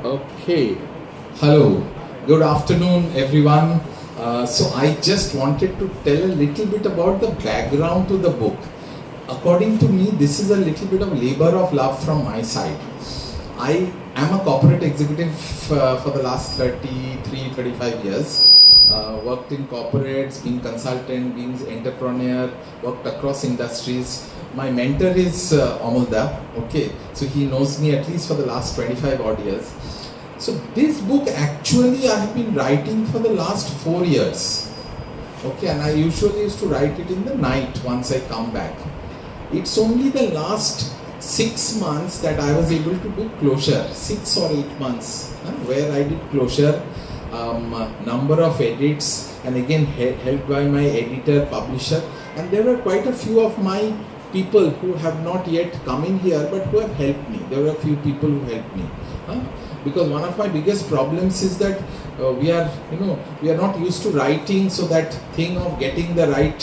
Okay. Hello. Good afternoon, everyone. So I just wanted to tell a little bit about the background to the book. According to me, this is a little bit of labor of love from my side. I am a corporate executive for the last 35 years. Worked in corporates, being consultant, being entrepreneur, worked across industries. My mentor is Amal, okay, so he knows me at least for the last 25 odd years. So this book actually I have been writing for the last 4 years, okay, and I usually used to write it in the night once I come back. It's only the last 6 months that I was able to do closure, 6 or 8 months, where I did closure, number of edits, and again helped by my editor, publisher, and there were quite a few of my people who have not yet come in here but who have helped me. There were a few people who helped me. Because one of my biggest problems is that we are not used to writing, so that thing of getting the right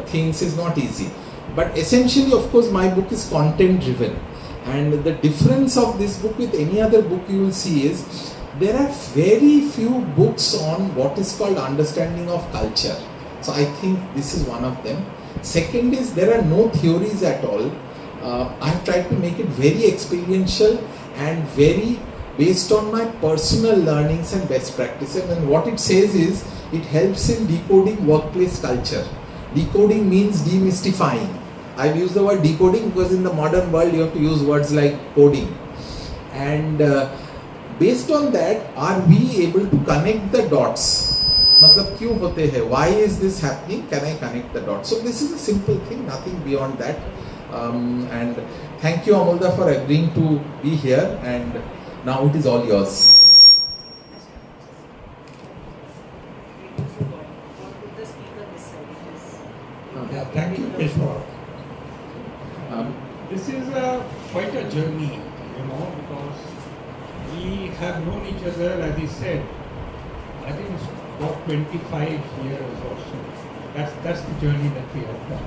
things is not easy. But essentially, of course, my book is content driven, and the difference of this book with any other book you will see is there are very few books on what is called understanding of culture. So I think this is one of them. Second is there are no theories at all. I have tried to make it very experiential and very based on my personal learnings and best practices, and what it says is it helps in decoding workplace culture. Decoding means demystifying. I've used the word decoding because in the modern world you have to use words like coding, and based on that, are we able to connect the dots? मतलब क्यों होते हैं? Why is this happening? Can I connect the dots? So this is a simple thing, nothing beyond that. And thank you, Amal, for agreeing to be here. And now it is all yours. Yeah, thank you, Peshwa. This is quite a journey, because we have known each other, as he said, I think it's about 25 years or so. That's the journey that we have done.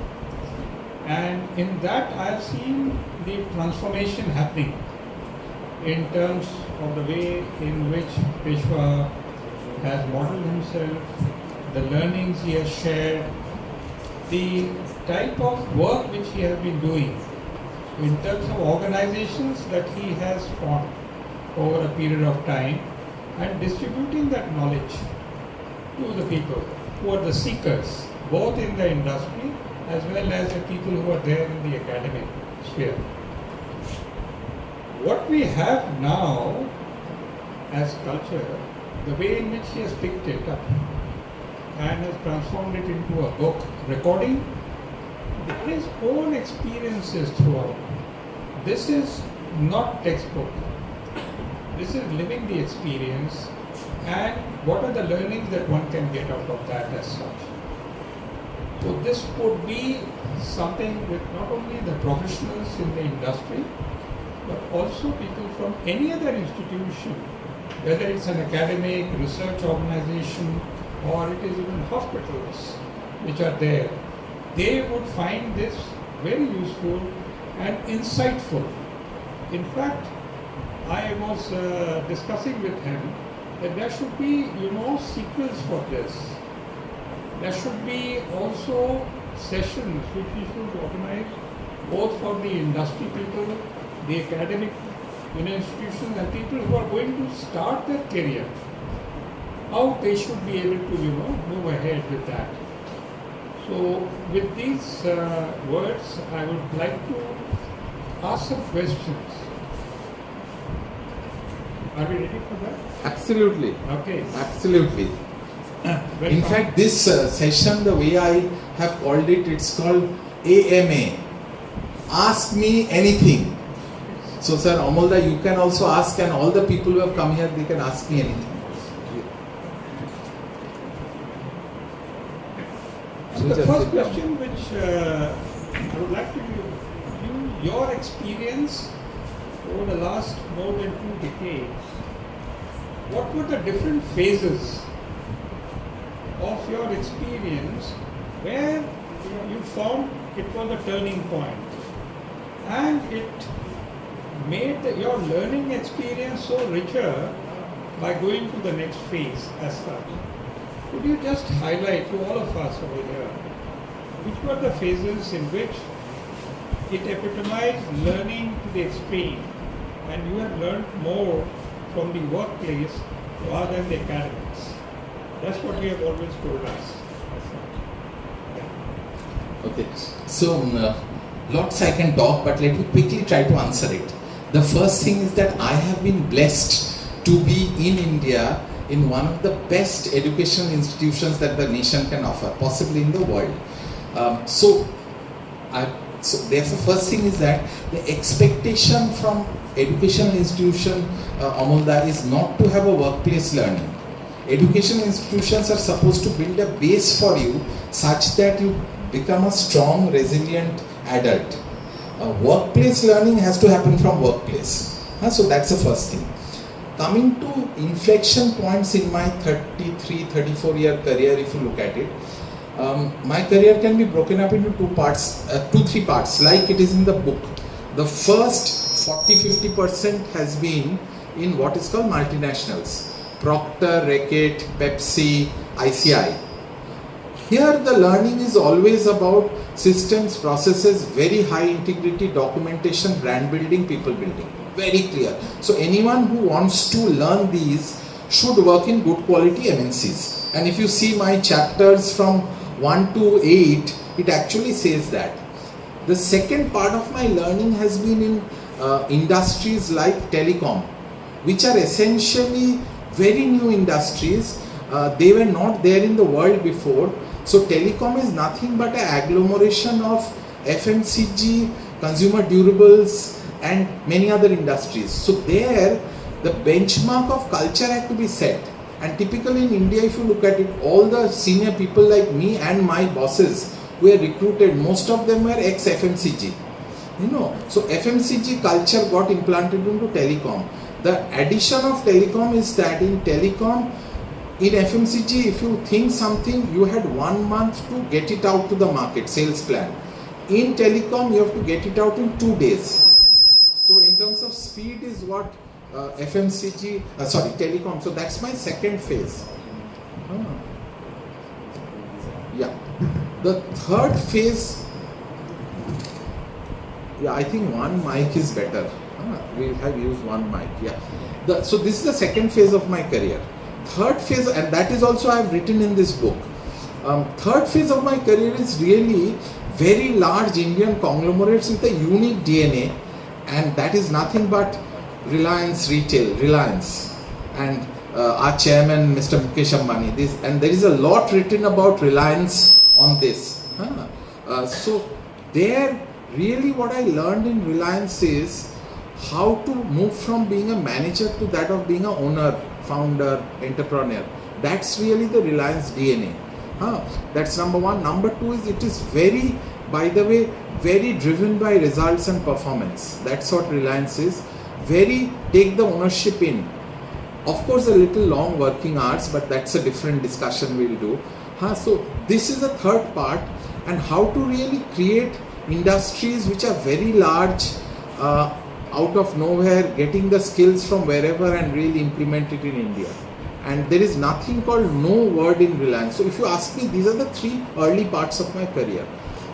And in that I have seen the transformation happening in terms of the way in which Peshwa has modeled himself, the learnings he has shared, the type of work which he has been doing in terms of organizations that he has formed over a period of time, and distributing that knowledge to the people who are the seekers, both in the industry as well as the people who are there in the academic sphere. What we have now as culture, the way in which he has picked it up and has transformed it into a book, recording his own experiences throughout. This is not textbook. This is living the experience, and what are the learnings that one can get out of that as such. So this would be something with not only the professionals in the industry, but also people from any other institution, whether it's an academic, research organization, or it is even hospitals which are there. They would find this very useful and insightful. In fact, I was discussing with him that there should be, sequels for this. There should be also sessions which we should organize both for the industry people, the academic institutions, and people who are going to start their career. How they should be able to, move ahead with that. So, with these words, I would like to ask some questions. Are we ready for that? Absolutely. Okay. Absolutely. In fact, this session, the way I have called it, it's called AMA. Ask me anything. So, Sir Amalda, you can also ask, and all the people who have come here, they can ask me anything. So the first question which I would like to give you your experience over the last more than 2 decades. What were the different phases of your experience where you found it was a turning point and it made your learning experience so richer by going to the next phase as such. Could you just highlight to all of us over here which were the phases in which it epitomized learning to the extreme and you have learned more from the workplace rather than the academics? That's what you have always told us. Okay, so lots I can talk, but let me quickly try to answer it. The first thing is that I have been blessed to be in India in one of the best educational institutions that the nation can offer, possibly in the world. So therefore, first thing is that the expectation from educational institution, Amal, is not to have a workplace learning. Educational institutions are supposed to build a base for you such that you become a strong, resilient adult. Workplace learning has to happen from workplace. So that's the first thing. Coming to inflection points in my 34 year career, if you look at it, my career can be broken up into three parts, like it is in the book. The first 40-50% has been in what is called multinationals. Procter, Reckitt, Pepsi, ICI. Here the learning is always about systems, processes, very high integrity, documentation, brand building, people building. Very clear. So anyone who wants to learn these should work in good quality MNCs. And if you see my chapters from 1 to 8, it actually says that. The second part of my learning has been in industries like telecom, which are essentially very new industries. They were not there in the world before. So telecom is nothing but an agglomeration of FMCG, consumer durables, and many other industries. So there, the benchmark of culture had to be set. And typically in India, if you look at it, all the senior people like me and my bosses were recruited, most of them were ex-FMCG. So FMCG culture got implanted into telecom. The addition of telecom is that in telecom, in FMCG, if you think something, you had 1 month to get it out to the market, sales plan. In telecom, you have to get it out in 2 days. So in terms of speed is what telecom. So that's my second phase. Yeah. The third phase, I think one mic is better. We have used one mic. Yeah. So this is the second phase of my career. Third phase, and that is also I have written in this book. Third phase of my career is really very large Indian conglomerates with a unique DNA, and that is nothing but Reliance Retail, Reliance, and our chairman, Mr. Mukesh Ambani. And there is a lot written about Reliance on this. So there, really what I learned in Reliance is how to move from being a manager to that of being an owner, founder, entrepreneur. That's really the Reliance DNA. That's number one. Number two is it is very, by the way, very driven by results and performance. That's what Reliance is. Very take the ownership in. Of course, a little long working hours, but that's a different discussion we'll do. So this is the third part, and how to really create industries which are very large, out of nowhere, getting the skills from wherever and really implement it in India. And there is nothing called no word in Reliance. So if you ask me, these are the three early parts of my career.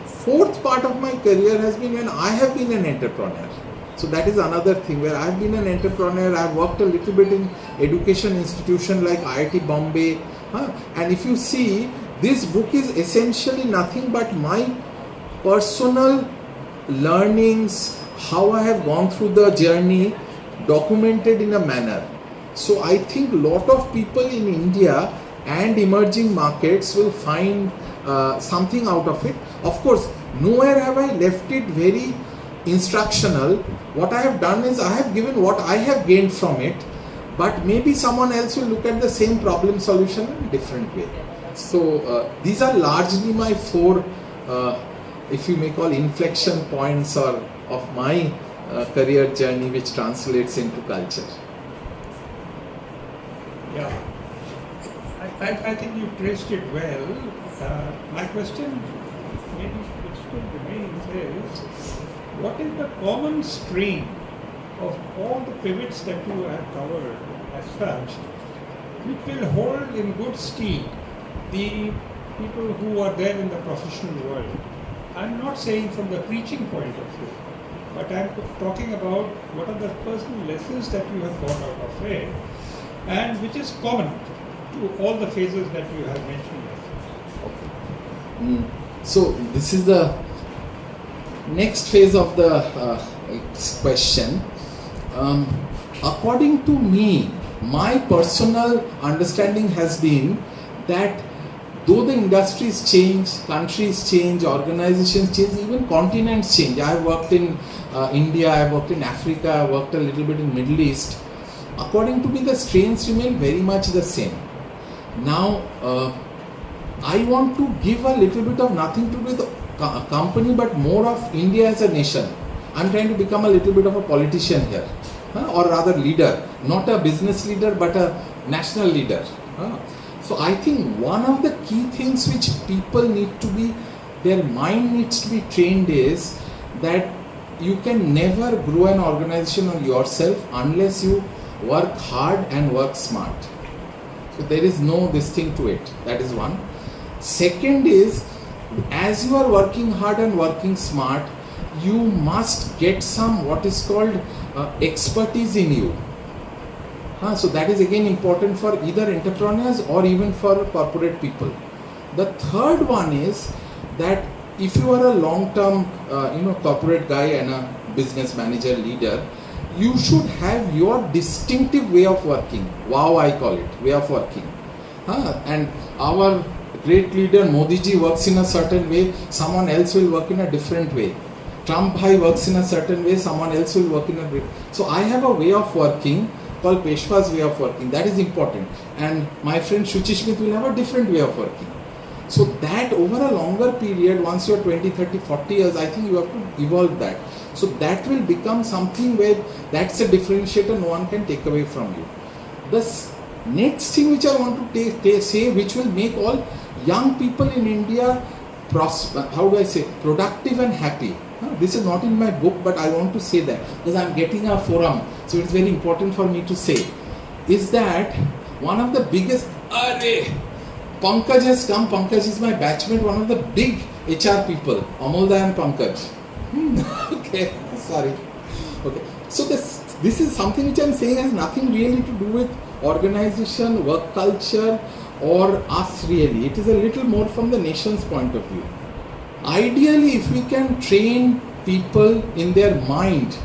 Fourth part of my career has been when I have been an entrepreneur. So that is another thing where I have been an entrepreneur. I have worked a little bit in education institution like IIT Bombay. And if you see, this book is essentially nothing but my personal learnings, how I have gone through the journey, documented in a manner. So I think a lot of people in India and emerging markets will find something out of it. Of course, nowhere have I left it very instructional. What I have done is I have given what I have gained from it, but maybe someone else will look at the same problem solution in a different way. So these are largely my four, if you may call, inflection points or of my career journey, which translates into culture. Yeah, I think you traced it well. My question, maybe which still remains, is what is the common stream of all the pivots that you have covered as such, which will hold in good stead the people who are there in the professional world. I'm not saying from the preaching point of view, but I'm talking about what are the personal lessons that you have got out of it, and which is common to all the phases that you have mentioned. So this is the next phase of the question. According to me, my personal understanding has been that though the industries change, countries change, organizations change, even continents change. I have worked in India, I have worked in Africa, I have worked a little bit in Middle East. According to me, the strains remain very much the same. Now, I want to give a little bit of nothing to do with the company, but more of India as a nation. I'm trying to become a little bit of a politician here, or rather leader, not a business leader, but a national leader. So I think one of the key things which people need to be, their mind needs to be trained is that you can never grow an organization on yourself unless you work hard and work smart. So there is no this thing to it. That is one. Second is, as you are working hard and working smart, you must get some what is called expertise in you. So that is again important for either entrepreneurs or even for corporate people. The third one is that if you are a long-term corporate guy and a business manager leader, you should have your distinctive way of working. Wow, I call it way of working. And our great leader Modi ji works in a certain way, someone else will work in a different way. Trump bhai works in a certain way, someone else will work in a way. So I have a way of working called Peshwa's way of working. That is important. And my friend Shuchi Smith will have a different way of working. So that over a longer period, once you are 20, 30, 40 years, I think you have to evolve that. So that will become something where that's a differentiator no one can take away from you. The next thing which I want to say, which will make all young people in India productive and happy. This is not in my book, but I want to say that because I am getting a forum, so it's very important for me to say, is that one of the biggest, Pankaj has come. Pankaj is my batchmate, one of the big HR people, Amal and Pankaj. Okay, sorry. Okay, so this is something which I am saying has nothing really to do with organization, work culture, or us really. It is a little more from the nation's point of view. Ideally, if we can train people in their mind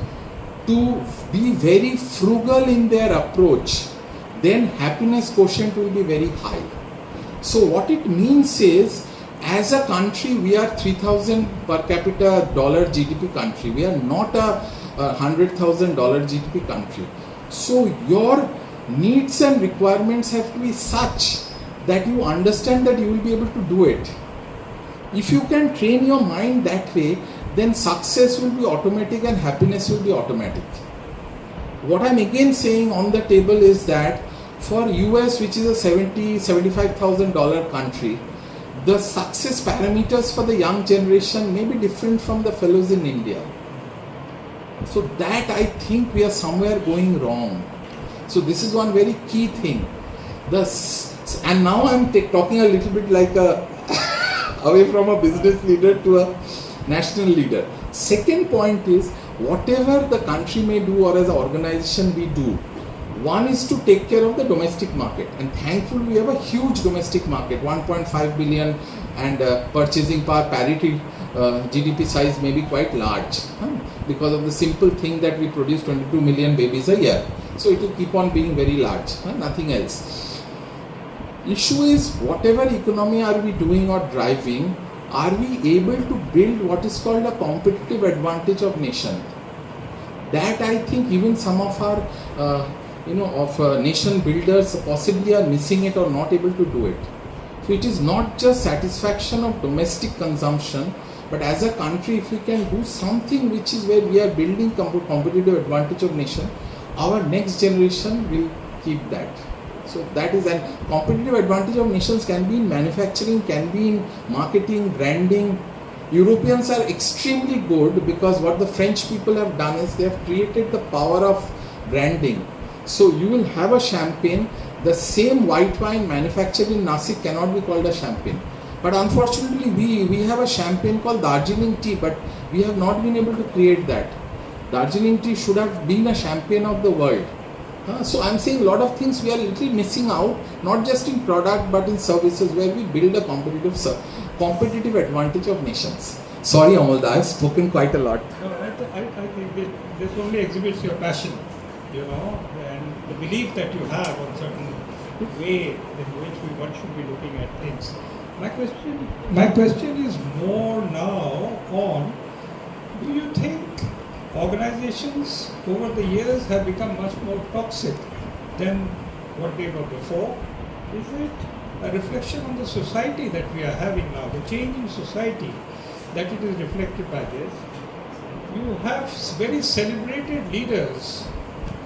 to be very frugal in their approach, then happiness quotient will be very high. So what it means is, as a country, we are 3,000 per capita dollar GDP country. We are not a $100,000 GDP country. So your needs and requirements have to be such that you understand that you will be able to do it. If you can train your mind that way, then success will be automatic and happiness will be automatic. What I'm again saying on the table is that for US, which is a $75,000 country, the success parameters for the young generation may be different from the fellows in India. So that I think we are somewhere going wrong. So this is one very key thing. And now I'm talking a little bit like away from a business leader to a national leader. Second point is, whatever the country may do or as an organization we do, one is to take care of the domestic market, and thankfully we have a huge domestic market, 1.5 billion, and purchasing power parity, GDP size may be quite large because of the simple thing that we produce 22 million babies a year. So it will keep on being very large, nothing else. Issue is, whatever economy are we doing or driving, are we able to build what is called a competitive advantage of nation? That I think even some of our nation builders possibly are missing it or not able to do it. So it is not just satisfaction of domestic consumption, but as a country, if we can do something which is where we are building competitive advantage of nation, our next generation will keep that. So that is a competitive advantage of nations, can be in manufacturing, can be in marketing, branding, Europeans are extremely good because what the French people have done is they have created the power of branding. So you will have a champagne, the same white wine manufactured in Nasik cannot be called a champagne. But unfortunately we have a champagne called Darjeeling tea, but we have not been able to create that. Darjeeling tea should have been a champagne of the world. So I'm saying a lot of things we are little missing out, not just in product but in services where we build a competitive advantage of nations. Sorry Amal, I have spoken quite a lot. No, I think this only exhibits your passion, and the belief that you have on certain way in which one should be looking at things. My question is more now on, do you think organizations over the years have become much more toxic than what they were before? Is it a reflection on the society that we are having now, the changing society, that it is reflected by this? You have very celebrated leaders,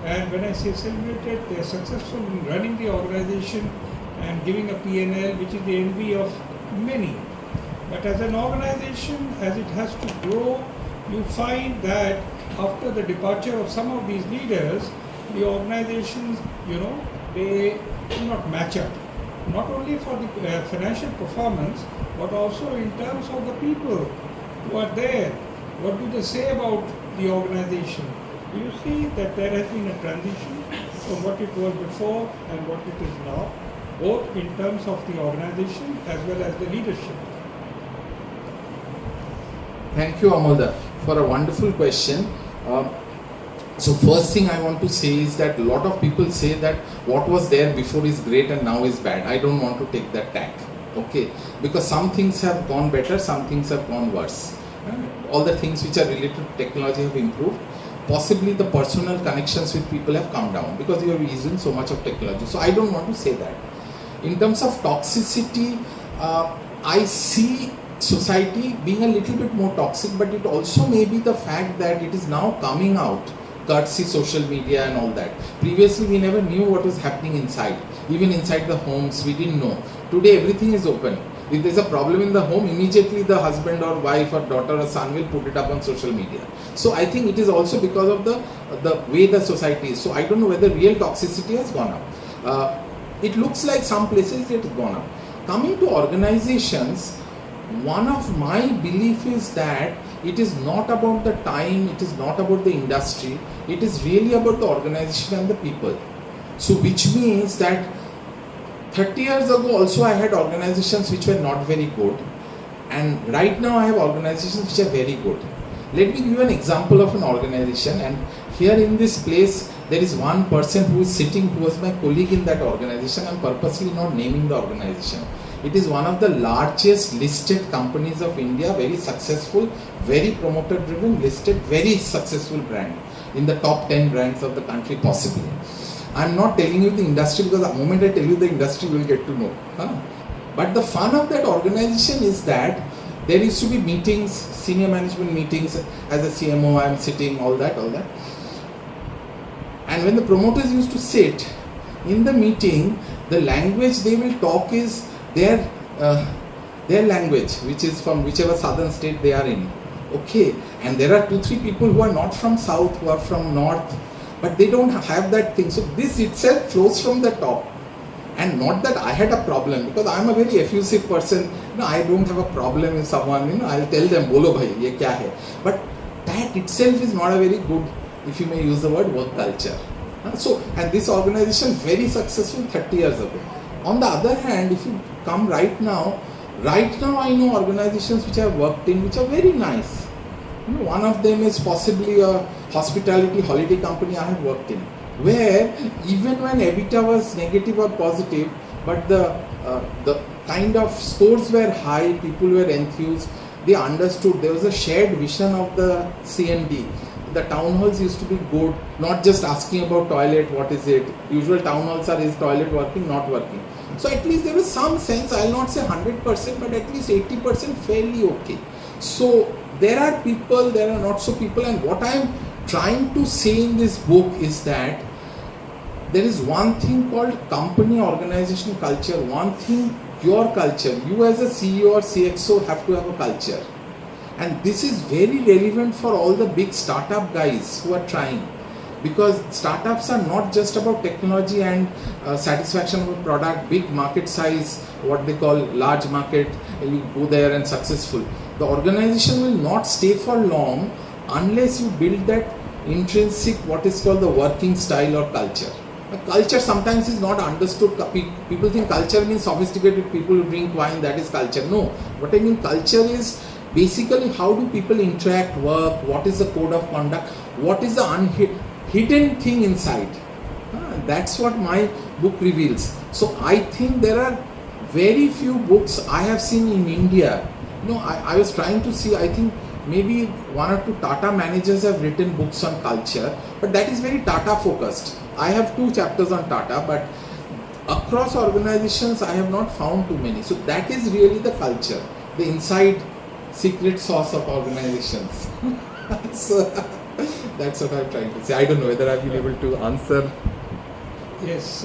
and when I say celebrated, they are successful in running the organization and giving a P&L, which is the envy of many. But as an organization, as it has to grow, you find that after the departure of some of these leaders, the organizations, they do not match up. Not only for the financial performance, but also in terms of the people who are there. What do they say about the organization? Do you see that there has been a transition from what it was before and what it is now, both in terms of the organization as well as the leadership? Thank you Amal for a wonderful question. So first thing I want to say is that a lot of people say that what was there before is great and now is bad. I don't want to take that tack, okay? Because some things have gone better, some things have gone worse. All the things which are related to technology have improved. Possibly the personal connections with people have come down because you are using so much of technology. So I don't want to say that. In terms of toxicity, I see society being a little bit more toxic, but it also may be the fact that it is now coming out courtesy social media and all that. Previously we never knew what was happening inside. Even inside the homes we didn't know. Today everything is open. If there's a problem in the home, immediately the husband or wife or daughter or son will put it up on social media. So I think it is also because of the way the society is. So I don't know whether real toxicity has gone up. It looks like some places it has gone up. Coming to organizations, one of my belief is that it is not about the time, it is not about the industry, it is really about the organization and the people. So which means that 30 years ago also I had organizations which were not very good, and right now I have organizations which are very good. Let me give you an example of an organization, and here in this place there is one person who is sitting who was my colleague in that organization. I am purposely not naming the organization. It is one of the largest listed companies of India, very successful, very promoter driven, listed, very successful brand, in the top 10 brands of the country possibly. I am not telling you the industry because the moment I tell you the industry you will get to know. But the fun of that organization is that there used to be meetings, senior management meetings. As a CMO I am sitting, all that. And when the promoters used to sit in the meeting, the language they will talk is their language, which is from whichever southern state they are in. Okay, and there are 2-3 people who are not from south, who are from north, but they don't have that thing. So this itself flows from the top. And not that I had a problem, because I am a very effusive person. I don't have a problem with someone, I'll tell them, bolo bhai, ye kya hai. But that itself is not a very good, if you may use the word, work culture. And this organization very successful 30 years ago. On the other hand, if you come right now I know organizations which I have worked in which are very nice. One of them is possibly a hospitality holiday company I have worked in, where even when EBITDA was negative or positive, but the kind of scores were high, people were enthused, they understood, there was a shared vision of the CMD. The town halls used to be good, not just asking about toilet, what is it. Usual town halls are, is toilet working, not working. So at least there was some sense, I will not say 100%, but at least 80% fairly okay. So there are people, there are not so people, and what I am trying to say in this book is that there is one thing called company organization culture, one thing your culture. You as a CEO or CXO have to have a culture. And this is very relevant for all the big startup guys who are trying, because startups are not just about technology and satisfaction of a product, big market size, what they call large market, you go there and successful. The organization will not stay for long unless you build that intrinsic, what is called the working style or culture. Culture sometimes is not understood. People think culture means sophisticated people who drink wine, that is culture. No, what I mean culture is basically how do people interact, work, what is the code of conduct, what is the hidden thing inside. That's what my book reveals. So I think there are very few books I have seen in India. I was trying to see, I think maybe one or two Tata managers have written books on culture, but that is very Tata focused. I have 2 chapters on Tata, but across organizations I have not found too many. So that is really the culture, the inside secret sauce of organizations. So that's what I'm trying to say. I don't know whether I've been able to answer. Yes,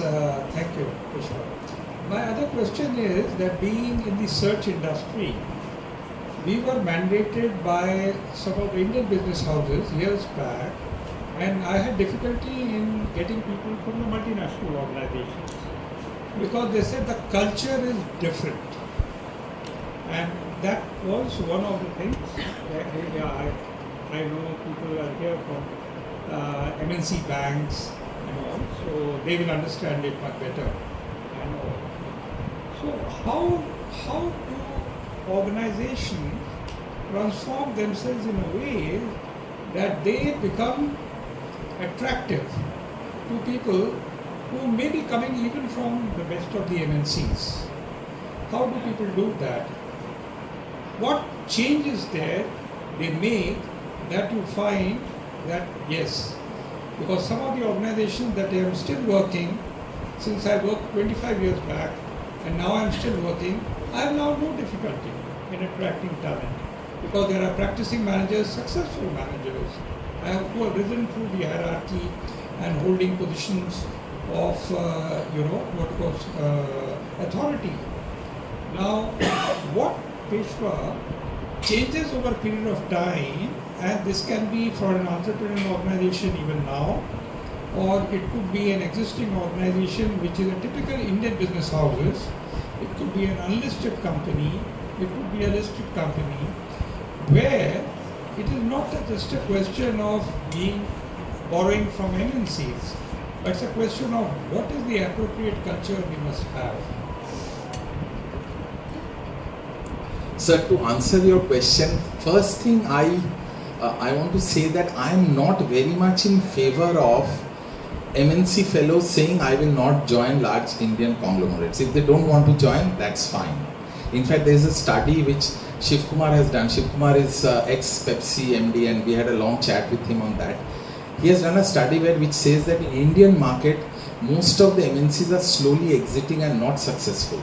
thank you, Peshwa. My other question is that being in the search industry, we were mandated by some of the Indian business houses years back, and I had difficulty in getting people from the multinational organizations because they said the culture is different. And that was one of the things. I know people are here from MNC banks and all, so they will understand it much better. And all. So how do organizations transform themselves in a way that they become attractive to people who may be coming even from the best of the MNCs? How do people do that? What changes there they make that you find that yes, because some of the organizations that I am still working, since I worked 25 years back and now I am still working, I have now no difficulty in attracting talent because there are practicing managers, successful managers who have risen through the hierarchy and holding positions of authority. Now, what Peshwa changes over a period of time, and this can be for an entrepreneurial organization even now, or it could be an existing organization which is a typical Indian business houses, it could be an unlisted company, it could be a listed company, where it is not just a question of borrowing from MNCs, but it's a question of what is the appropriate culture we must have. Sir, to answer your question, first thing I want to say that I am not very much in favor of MNC fellows saying I will not join large Indian conglomerates. If they don't want to join, that's fine. In fact, there is a study which Kumar has done. Kumar is ex-Pepsi MD, and we had a long chat with him on that. He has done a study which says that in Indian market, most of the MNCs are slowly exiting and not successful.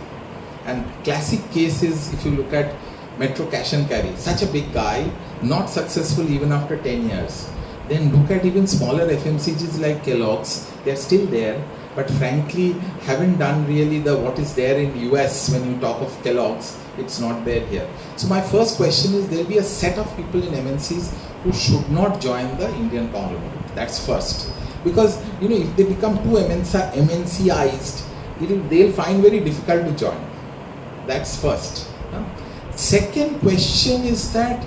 And classic case is, if you look at Metro Cash and Carry, such a big guy, not successful even after 10 years. Then look at even smaller FMCGs like Kellogg's, they're still there, but frankly haven't done really what is there in US when you talk of Kellogg's, it's not there here. So my first question is, there'll be a set of people in MNCs who should not join the Indian conglomerate. That's first. Because if they become too MNCized, they'll find very difficult to join. That's first. Second question is that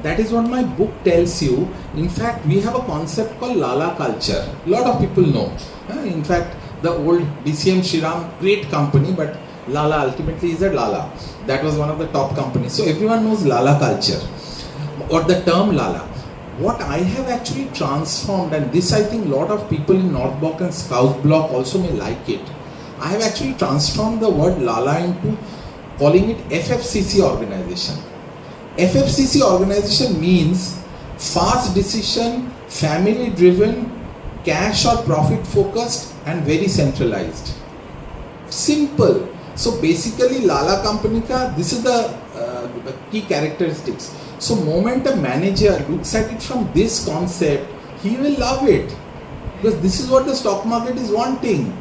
is what my book tells you. In fact, we have a concept called Lala culture. A lot of people know. In fact, the old DCM Shriram, great company, but Lala ultimately is a Lala. That was one of the top companies. So everyone knows Lala culture or the term Lala. What I have actually transformed, and this I think a lot of people in North Block and South Block also may like it, I have actually transformed the word Lala into calling it FFCC organization. FFCC organization means fast decision, family driven, cash or profit focused, and very centralized. Simple. So basically Lala company ka, this is the key characteristics. So moment a manager looks at it from this concept, he will love it, because this is what the stock market is wanting.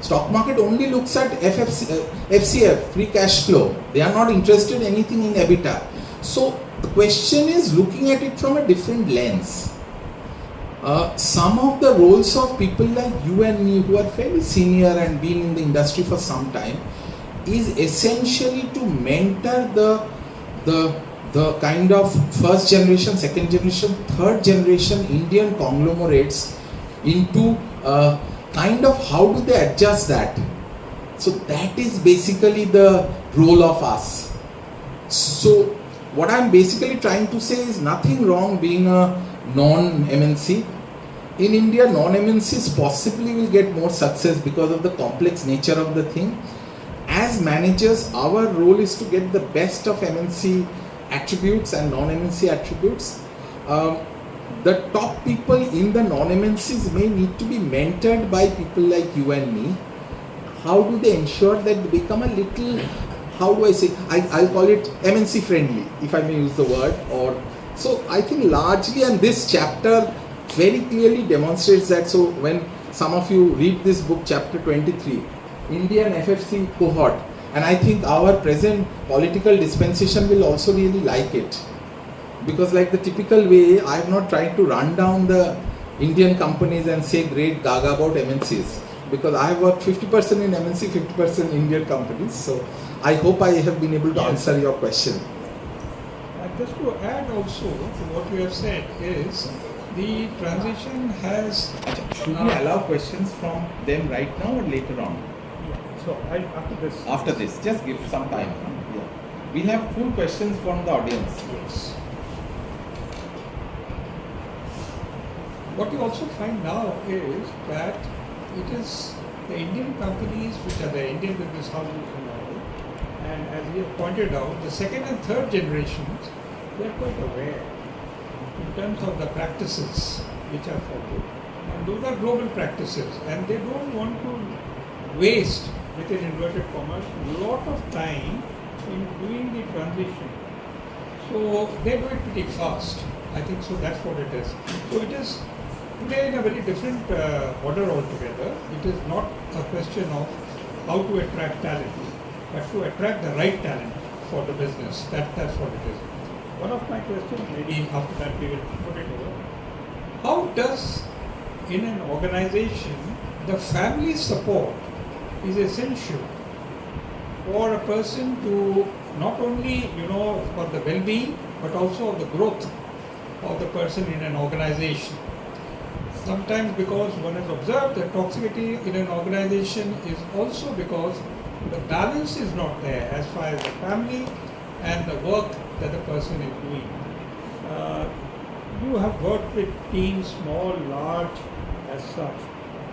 Stock market only looks at FCF, free cash flow. They are not interested in anything in EBITDA. So the question is looking at it from a different lens. Some of the roles of people like you and me who are fairly senior and been in the industry for some time is essentially to mentor the kind of first generation, second generation, third generation Indian conglomerates into kind of how do they adjust that. So that is basically the role of us. So what I'm basically trying to say is nothing wrong being a non-MNC. In India, non-MNCs possibly will get more success because of the complex nature of the thing. As managers, our role is to get the best of MNC attributes and non-MNC attributes. The top people in the non-MNCs may need to be mentored by people like you and me. How do they ensure that they become a little, how do I say, I'll call it MNC friendly, if I may use the word. Or so I think largely, and this chapter very clearly demonstrates that. So when some of you read this book, chapter 23, Indian FFC cohort, and I think our present political dispensation will also really like it, because like the typical way, I have not tried to run down the Indian companies and say great gaga about MNCs, because I have worked 50% in MNC, 50% Indian companies. So I hope I have been able to answer your question. Just to add also to what you have said is the transition has. Should we allow questions from them right now or later on? So after this. After this, just give some time. Yeah. We'll have full questions from the audience. Yes. What you also find now is that it is the Indian companies which are the Indian business houses and all, and as we have pointed out, the second and third generations, they are quite aware in terms of the practices which are followed, and those are global practices, and they don't want to waste, within inverted commas, a lot of time in doing the transition. So they do it pretty fast. I think so. That's what it is. So it is today in a very different order altogether. It is not a question of how to attract talent, but to attract the right talent for the business. That's what it is. One of my questions, maybe after that we will put it over. How does, in an organization, the family support is essential for a person to not only, for the well-being, but also of the growth of the person in an organization? Sometimes because one has observed that toxicity in an organization is also because the balance is not there as far as the family and the work that the person is doing. You have worked with teams, small, large, as such.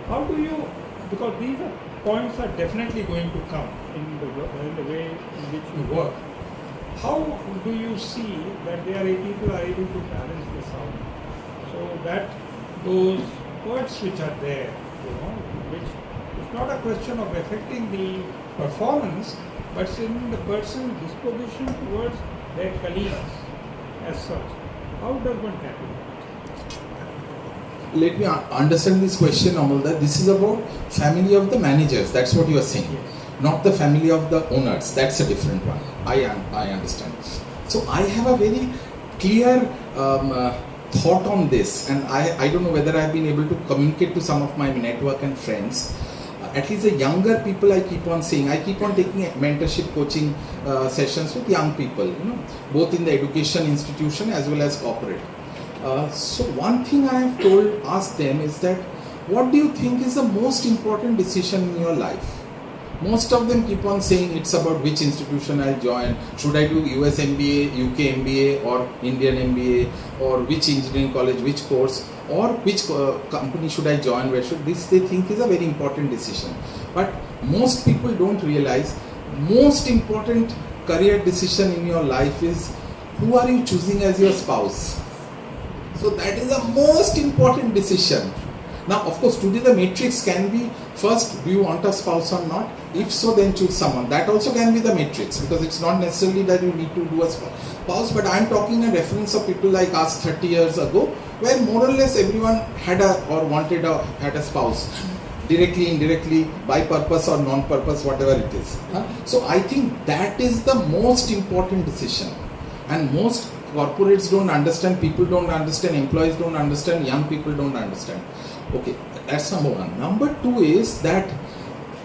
How do you, because these are points are definitely going to come in the way in which you work. How do you see that people are able to balance this out so that those words which are there, which is not a question of affecting the performance, but in the person's disposition towards their colleagues as such. How does one tackle that? Let me understand this question, Amal, that this is about family of the managers. That's what you are saying. Yes. Not the family of the owners. That's a different one. I understand. So I have a very clear thought on this, and I don't know whether I've been able to communicate to some of my network and friends. At least the younger people, I keep on saying, I keep on taking mentorship coaching sessions with young people, both in the education institution as well as corporate. So one thing I have asked them is that, what do you think is the most important decision in your life? Most of them keep on saying it's about which institution I'll join, should I do US MBA, UK MBA or Indian MBA, or which engineering college, which course, or which company should I join, where should this they think is a very important decision. But most people don't realize most important career decision in your life is who are you choosing as your spouse. So that is the most important decision. Now, of course, today the matrix can be, first, do you want a spouse or not? If so, then choose someone. That also can be the matrix, because it's not necessarily that you need to do a spouse, but I'm talking a reference of people like us 30 years ago, where more or less everyone had a spouse. Directly, indirectly, by purpose or non-purpose, whatever it is. So I think that is the most important decision. And most corporates don't understand, people don't understand, employees don't understand, young people don't understand. Okay, that's number one. Number two is that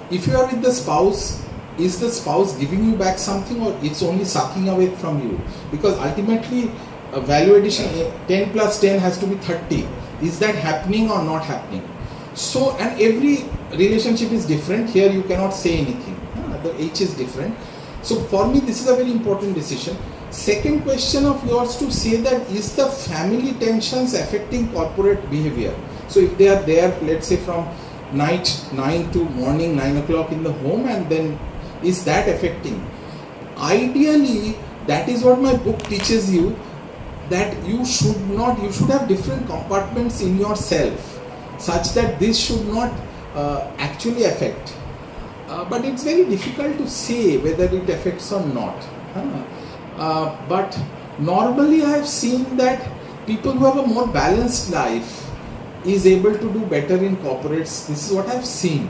if you are with the spouse, is the spouse giving you back something or it's only sucking away from you? Because ultimately, value addition 10 plus 10 has to be 30. Is that happening or not happening? So, and every relationship is different. Here you cannot say anything. The H is different. So for me, this is a very important decision. Second question of yours to say that is the family tensions affecting corporate behavior? So if they are there, let's say from night 9 to morning 9 o'clock in the home, and then is that affecting? Ideally, that is what my book teaches you, that you should have different compartments in yourself such that this should not actually affect. But it's very difficult to say whether it affects or not. But normally I have seen that people who have a more balanced life is able to do better in corporates. This is what I've seen.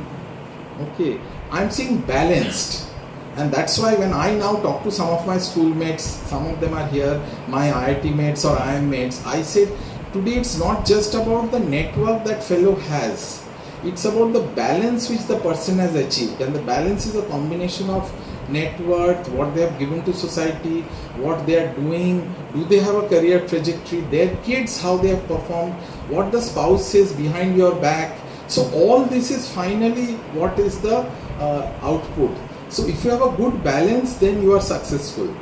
Okay, I'm seeing balanced. And that's why when I now talk to some of my schoolmates, some of them are here, my IIT mates or IIM mates, I say today it's not just about the network that fellow has. It's about the balance which the person has achieved, and the balance is a combination of net worth, what they have given to society, what they are doing, do they have a career trajectory, their kids, how they have performed, what the spouse says behind your back. So all this is finally what is the output. So if you have a good balance, then you are successful.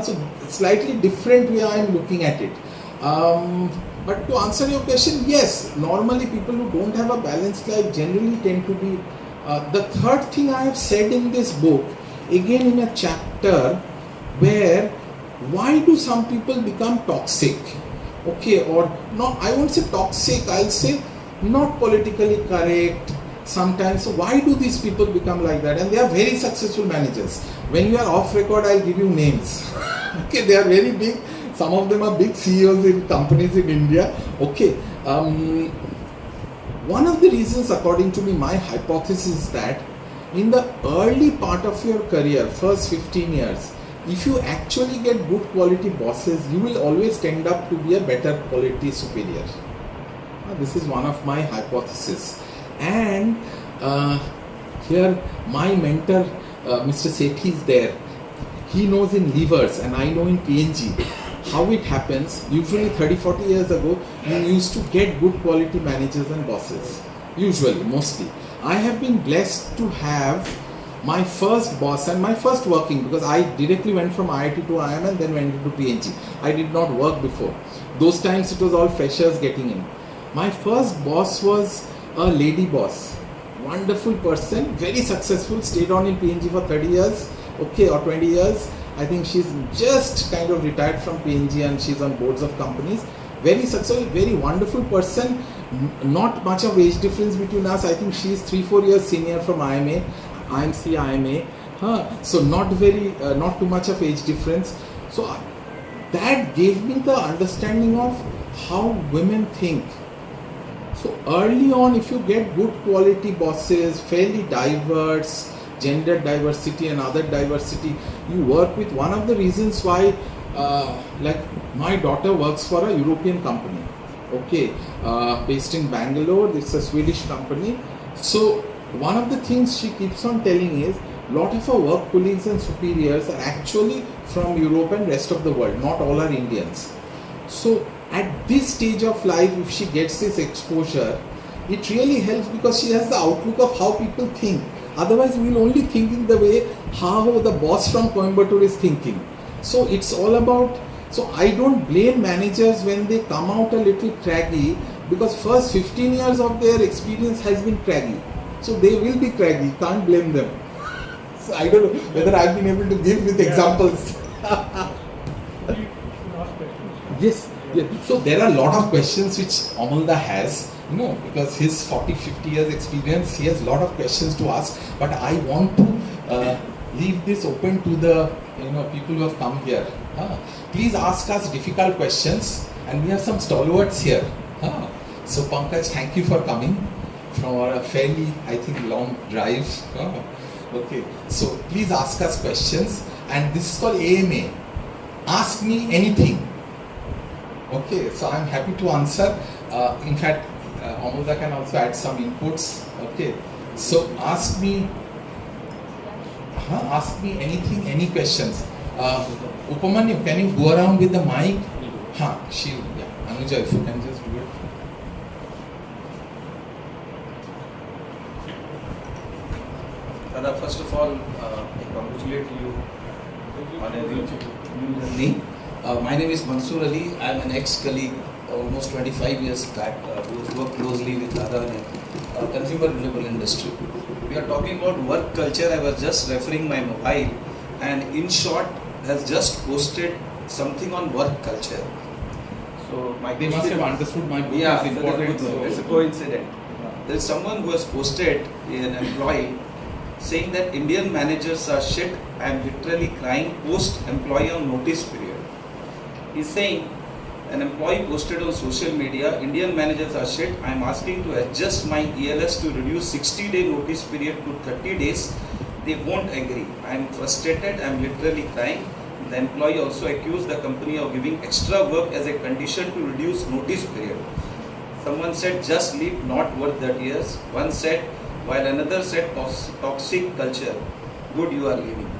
So slightly different way I am looking at it. But to answer your question, yes, normally people who don't have a balanced life generally tend to be. The third thing I have said in this book, again in a chapter, where why do some people become toxic? Okay, or not, I won't say toxic, I'll say not politically correct sometimes. So why do these people become like that? And they are very successful managers. When you are off record, I'll give you names. Okay, they are very big. Some of them are big CEOs in companies in India. Okay. One of the reasons, according to me, my hypothesis is that in the early part of your career, first 15 years, if you actually get good quality bosses, you will always tend up to be a better quality superior. This is one of my hypotheses. And here my mentor, Mr. Sethi is there. He knows in levers and I know in PNG how it happens. Usually 30-40 years ago, you used to get good quality managers and bosses. Usually, mostly. I have been blessed to have my first boss and my first working, because I directly went from IIT to IIM and then went into PNG. I did not work before. Those times it was all freshers getting in. My first boss was a lady boss. Wonderful person, very successful, stayed on in PNG for 30 years, okay, or 20 years. I think she's just kind of retired from PNG and she's on boards of companies. Very successful, very wonderful person. Not much of age difference between us. I think she's 3-4 years senior from IMA, IMC, IMA. So not too much of age difference. So that gave me the understanding of how women think. So early on, if you get good quality bosses, fairly diverse, gender diversity and other diversity, you work with. One of the reasons why, like my daughter works for a European company, okay, based in Bangalore. It's a Swedish company. So one of the things she keeps on telling is, a lot of her work colleagues and superiors are actually from Europe and rest of the world. Not all are Indians. So at this stage of life, if she gets this exposure, it really helps, because she has the outlook of how people think. Otherwise, we will only think in the way how the boss from Coimbatore is thinking. So it's all about, so I don't blame managers when they come out a little craggy, because first 15 years of their experience has been craggy. So they will be craggy, can't blame them. So I don't know whether I've been able to give with examples. Yes. Yeah. So there are a lot of questions which Amalda has, because his 40-50 years experience, he has a lot of questions to ask. But I want to leave this open to the people who have come here. Please ask us difficult questions, and we have some stalwarts here. So Pankaj, thank you for coming from a fairly, I think, long drive. Okay. So please ask us questions, and this is called AMA. ask me anything. Okay, so I'm happy to answer. In fact, Amulda can also add some inputs. Okay, so ask me anything, any questions. Upamanyu, can you go around with the mic? Anuja, if you can just do it. Dada, first of all, I congratulate you on a new journey. My name is Mansoor Ali. I am an ex-colleague, almost 25 years back, who has worked closely with Dada in the consumer durable industry. We are talking about work culture. I was just referring my mobile, and in short, has just posted something on work culture. So my They must have understood my book yeah, is important. So it's a coincidence. There is someone who has posted, an employee, saying that Indian managers are shit. I am literally crying post-employee on notice period. He's saying, an employee posted on social media, Indian managers are shit. I am asking to adjust my ELS to reduce 60-day notice period to 30 days. They won't agree. I am frustrated. I am literally crying. The employee also accused the company of giving extra work as a condition to reduce notice period. Someone said, just leave, not worth 30 years. One said, while another said, toxic culture. Good, you are leaving.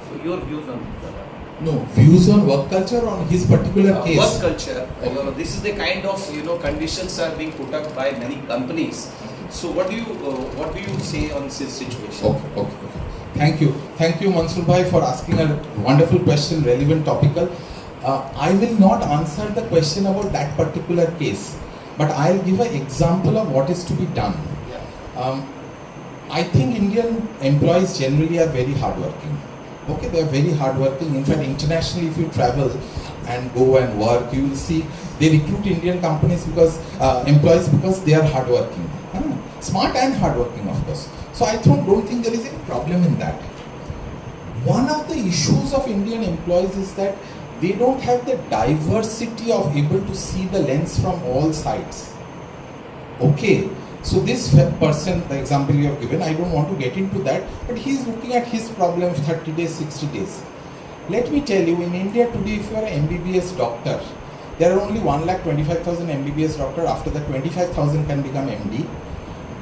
So your views on that? no, views on work culture on his particular case. Work culture. Okay. This is the kind of conditions are being put up by many companies. So what do you say on this situation? Okay. Thank you, Mansoor Bhai, for asking a wonderful question, relevant, topical. I will not answer the question about that particular case, but I'll give an example of what is to be done. Yeah. I think Indian employees generally are very hardworking. Okay, they are very hardworking. In fact, internationally, if you travel and go and work, you will see they recruit Indian companies employees because they are hardworking. Smart and hardworking, of course. So I don't think there is any problem in that. One of the issues of Indian employees is that they don't have the diversity of able to see the lens from all sides. Okay, so this person, the example you have given, I don't want to get into that, but he is looking at his problem 30 days, 60 days. Let me tell you, in India today, if you are an MBBS doctor, there are only 1,25,000 MBBS doctor. After that, 25,000 can become MD.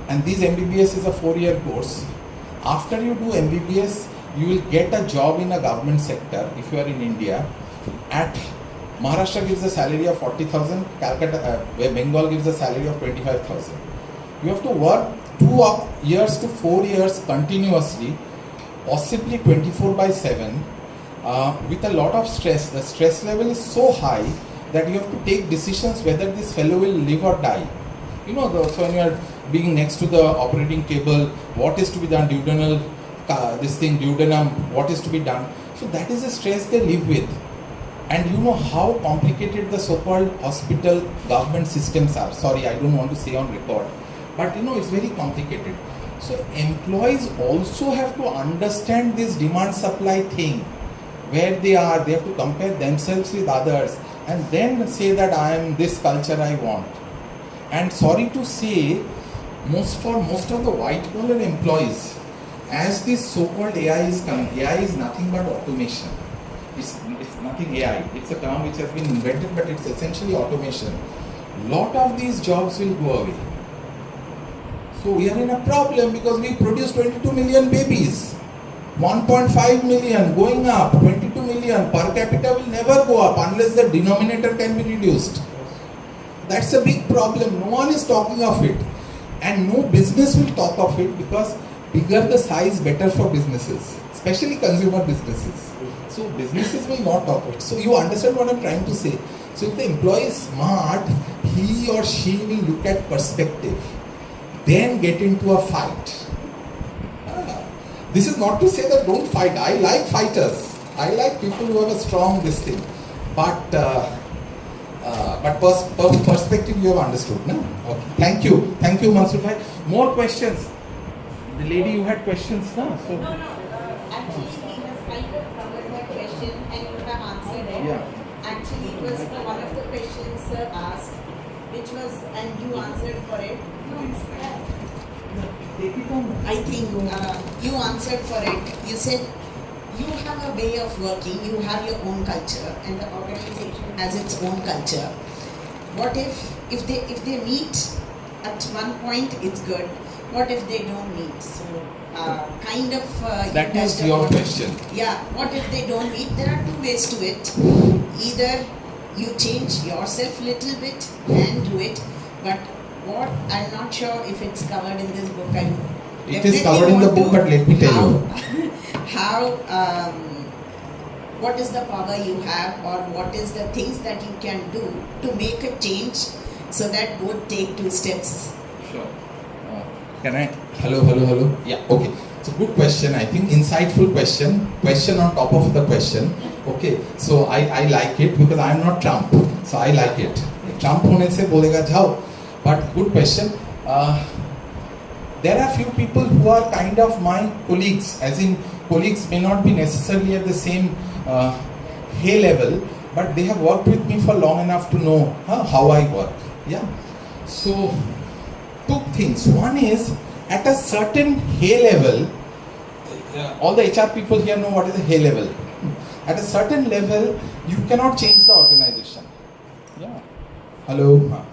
And this MBBS is a 4-year course. After you do MBBS, you will get a job in a government sector if you are in India. At Maharashtra gives a salary of 40,000, Calcutta, Bengal gives a salary of 25,000. You have to work 2 years to 4 years continuously, possibly 24/7, with a lot of stress. The stress level is so high that you have to take decisions whether this fellow will live or die. So when you are being next to the operating table, what is to be done, duodenal, duodenum, what is to be done. So that is the stress they live with. And you know how complicated the so-called hospital government systems are. Sorry, I don't want to say on record. But it's very complicated. So employees also have to understand this demand-supply thing. Where they are, they have to compare themselves with others and then say that I am this culture I want. And sorry to say, most of the white-collar employees, as this so-called AI is coming, AI is nothing but automation. It's nothing AI. It's a term which has been invented, but it's essentially automation. Lot of these jobs will go away. So we are in a problem because we produce 22 million babies. 1.5 million going up, 22 million per capita will never go up unless the denominator can be reduced. That's a big problem. No one is talking of it. And no business will talk of it because bigger the size, better for businesses, especially consumer businesses. So businesses will not talk of it. So you understand what I'm trying to say. So if the employee is smart, he or she will look at perspective, then get into a fight. This is not to say that don't fight. I like fighters. I like people who have a strong this thing. But perspective you have understood, no? Okay. Thank you, Mansoor Bhai. More questions. The lady, you had questions, no? So, No. Actually, he has kind of covered my question and you have answered it. Yeah. Actually, it was one of the questions sir asked, which was, and you answered for it. Take it on. I think you answered for it. You said you have a way of working, you have your own culture, and the organization has its own culture. What if they meet at one point, it's good. What if they don't meet? So That was your question. Yeah. What if they don't meet? There are two ways to it. Either you change yourself little bit and do it, but what I'm not sure if it's covered in this book. It is covered in the book, but let me tell you. What is the power you have, or what is the things that you can do to make a change so that both take two steps? Sure. Can I? Hello. Yeah, okay. It's a good question. I think insightful question. Question on top of the question. Okay. So I like it because I am not Trump. So I like it. Trump होने से बोलेगा जाओ. But good question. There are few people who are kind of my colleagues. As in, colleagues may not be necessarily at the same hay level, but they have worked with me for long enough to know how I work. Yeah. So two things. One is, at a certain hay level, all the HR people here know what is a hay level. At a certain level, you cannot change the organization. Yeah. Hello.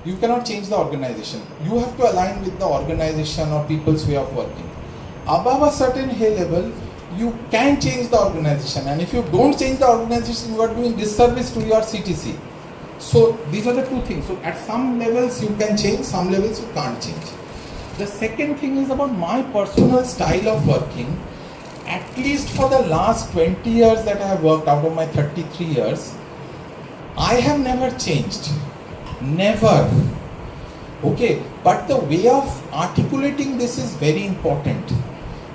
You cannot change the organization. You have to align with the organization or people's way of working. Above a certain hay level, you can change the organization, and if you don't change the organization, you are doing disservice to your CTC. So these are the two things. So at some levels you can change, some levels you can't change. The second thing is about my personal style of working. At least for the last 20 years that I have worked, out of my 33 years, I have never changed. Never. Okay, but the way of articulating this is very important.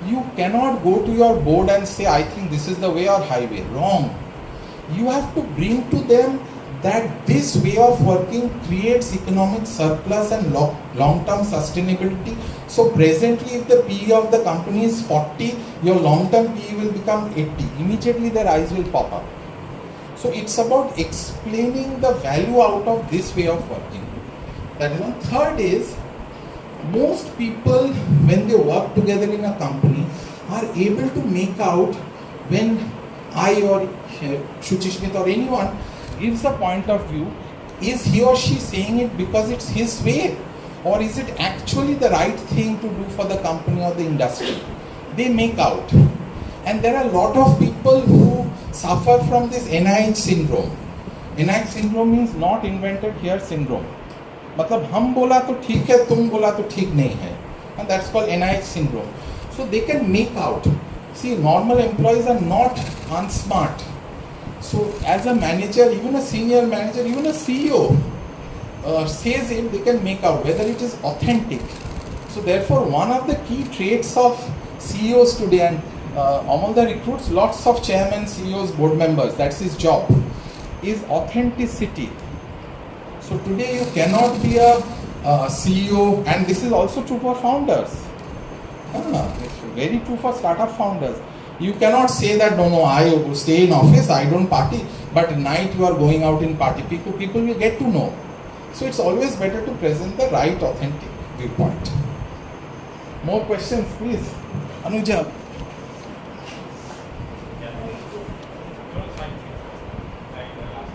You cannot go to your board and say, I think this is the way or highway. Wrong. You have to bring to them that this way of working creates economic surplus and long-term sustainability. So presently, if the PE of the company is 40, your long-term PE will become 80. Immediately their eyes will pop up. So it's about explaining the value out of this way of working. That is one. Third is, most people, when they work together in a company, are able to make out when I or Shuchishmit or anyone gives a point of view, is he or she saying it because it's his way, or is it actually the right thing to do for the company or the industry? They make out. And there are a lot of people who suffer from this NIH syndrome. NIH syndrome means not invented here syndrome. मतलब हम बोला तो ठीक है, तुम बोला तो ठीक नहीं है. And that's called NIH syndrome. So they can make out. See, normal employees are not unsmart. So as a manager, even a senior manager, even a CEO says it, they can make out whether it is authentic. So therefore, one of the key traits of CEOs today, and Amal recruits lots of chairmen, CEOs, board members, that's his job, is authenticity. So today you cannot be a CEO, and this is also true for founders. It's very true for startup founders. You cannot say that, no, I stay in office, I don't party, but at night you are going out in party. People will get to know. So it's always better to present the right, authentic viewpoint. More questions, please. Anuja.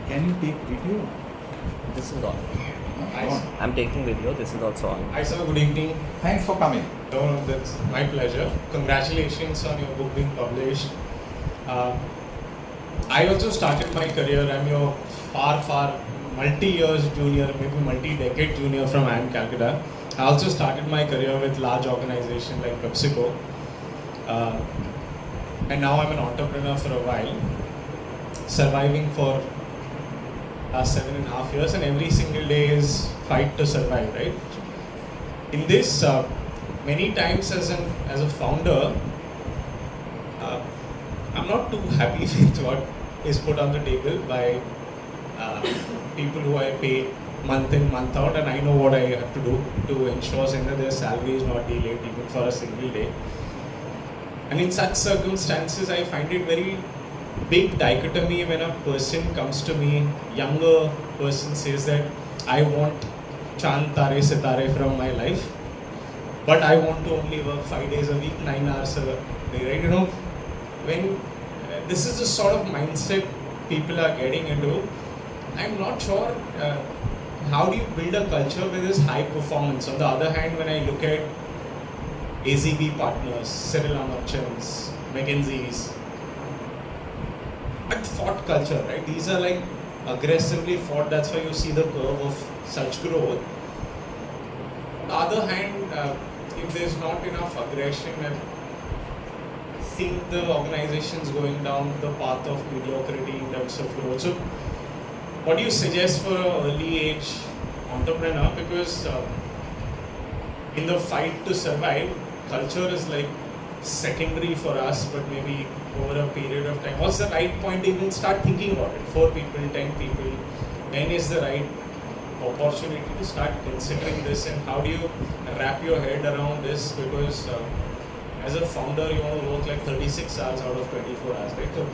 Can you take video? This is on. I'm taking video. This is also on. Hi sir, good evening. Thanks for coming. No, that's my pleasure. Congratulations on your book being published. I also started my career. I'm your far multi-years junior, maybe multi-decade junior from IIM Calcutta. I also started my career with large organizations like PepsiCo. And now I'm an entrepreneur for a while, surviving for last 7.5 years, and every single day is fight to survive, right? In this, many times as a founder, I'm not too happy with what is put on the table by people who I pay month in, month out, and I know what I have to do to ensure that their salary is not delayed even for a single day. And in such circumstances, I find it very big dichotomy when a person comes to me, younger person says that I want chand tare sitare from my life, but I want to only work 5 days a week, 9 hours a day, right? You know, when this is the sort of mindset people are getting into. I'm not sure how do you build a culture with this high performance. On the other hand, when I look at AZB partners, Cyril Amarchand's, McKinsey's, but fought culture, right? These are like aggressively fought. That's why you see the curve of such growth. On the other hand, if there's not enough aggression, I think the organization's going down the path of mediocrity in terms of growth. So, what do you suggest for an early age entrepreneur? Because in the fight to survive, culture is like secondary for us, but maybe over a period of time. What's the right point to even start thinking about it? 4 people, 10 people, when is the right opportunity to start considering this, and how do you wrap your head around this? Because as a founder, you want to work like 36 hours out of 24 hours, right? So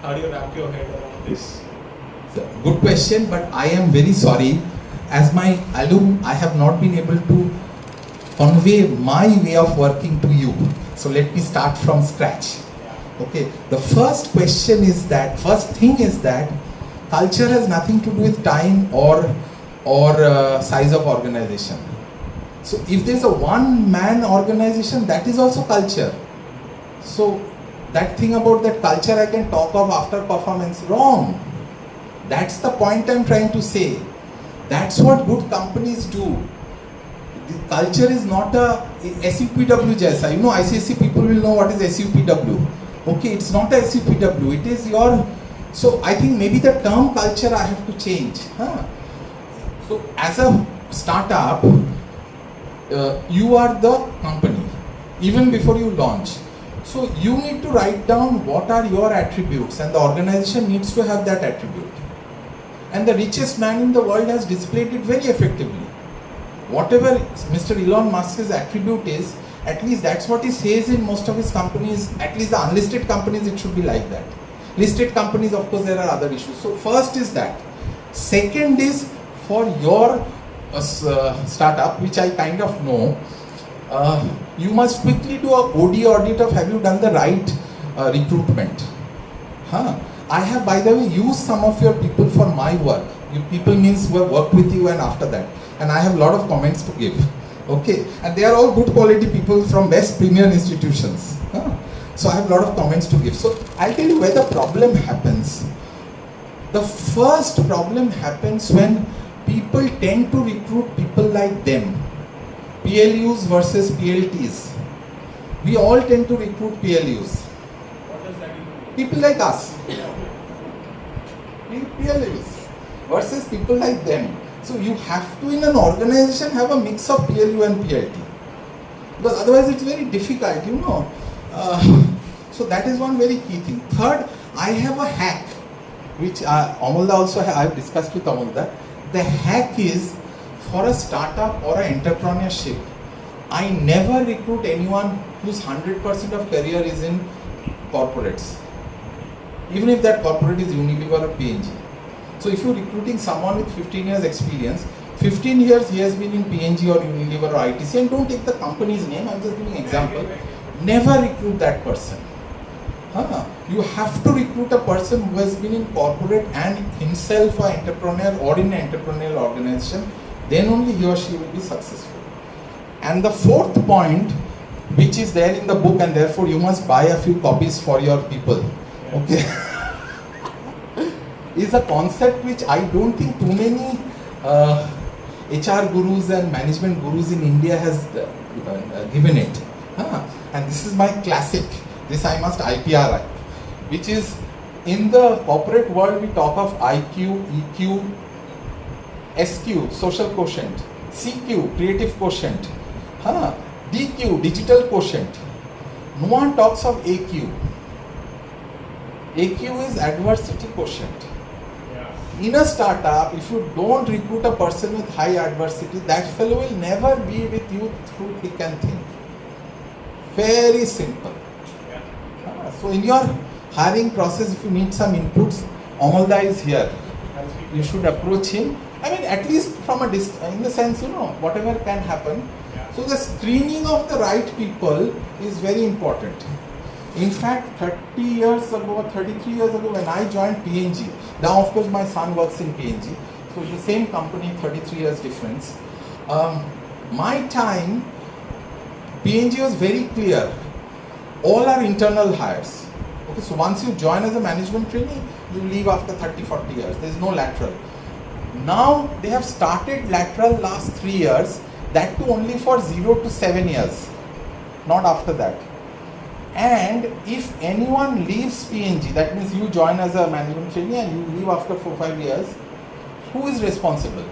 how do you wrap your head around this? Good question, but I am very sorry. As my alum, I have not been able to convey my way of working to you. So let me start from scratch. Okay, the first thing is that culture has nothing to do with time or size of organization. So if there's a one-man organization, that is also culture. So that thing about that culture I can talk of after performance, wrong. That's the point I'm trying to say. That's what good companies do. The culture is not a SUPW jaisa. You know, ICSC people will know what is SUPW. Okay, it's not a SUPW. It is your. So I think maybe the term culture I have to change. So as a startup, you are the company, even before you launch. So you need to write down what are your attributes, and the organization needs to have that attribute. And the richest man in the world has displayed it very effectively. Whatever Mr. Elon Musk's attribute is, at least that's what he says in most of his companies, at least the unlisted companies, it should be like that. Listed companies, of course, there are other issues. So first is that. Second is, for your startup, which I kind of know, you must quickly do a OD audit of have you done the right recruitment. I have, by the way, used some of your people for my work. People means who have worked with you and after that. And I have a lot of comments to give. Okay, and they are all good quality people from best premier institutions. So I have a lot of comments to give. So I'll tell you where the problem happens. The first problem happens when people tend to recruit people like them. PLUs versus PLTs. We all tend to recruit PLUs. What does that mean? People like us. PLUs versus people like them. So you have to, in an organization, have a mix of PLU and PLT. Because otherwise it's very difficult, you know. So that is one very key thing. Third, I have a hack, which Amal also I have discussed with Amal. The hack is, for a startup or an entrepreneurship, I never recruit anyone whose 100% of career is in corporates. Even if that corporate is Unilever or P&G. So if you're recruiting someone with 15 years experience, 15 years he has been in P&G or Unilever or ITC, and don't take the company's name, I'm just giving an example. Never recruit that person. You have to recruit a person who has been in corporate and himself an entrepreneur or in an entrepreneurial organization, then only he or she will be successful. And the fourth point, which is there in the book, and therefore you must buy a few copies for your people, okay, is a concept which I don't think too many HR gurus and management gurus in India has given it. And this is my classic. This I must IPR, which is, in the corporate world we talk of IQ, EQ, SQ, social quotient, CQ, creative quotient, DQ, digital quotient. No one talks of AQ. AQ is adversity quotient. In a startup, if you don't recruit a person with high adversity, that fellow will never be with you through thick and thin. Very simple. So in your hiring process, if you need some inputs, Amalda is here. You should approach him. I mean, at least from a in the sense, you know, whatever can happen. So the screening of the right people is very important. In fact, 30 years ago or 33 years ago when I joined P&G, now of course my son works in P&G, so it's the same company, 33 years difference. My time, P&G was very clear. All are internal hires. Okay, so once you join as a management trainee, you leave after 30, 40 years. There is no lateral. Now they have started lateral last 3 years, that too only for 0 to 7 years, not after that. And if anyone leaves P&G, that means you join as a management trainee and you leave after 4-5 years, who is responsible?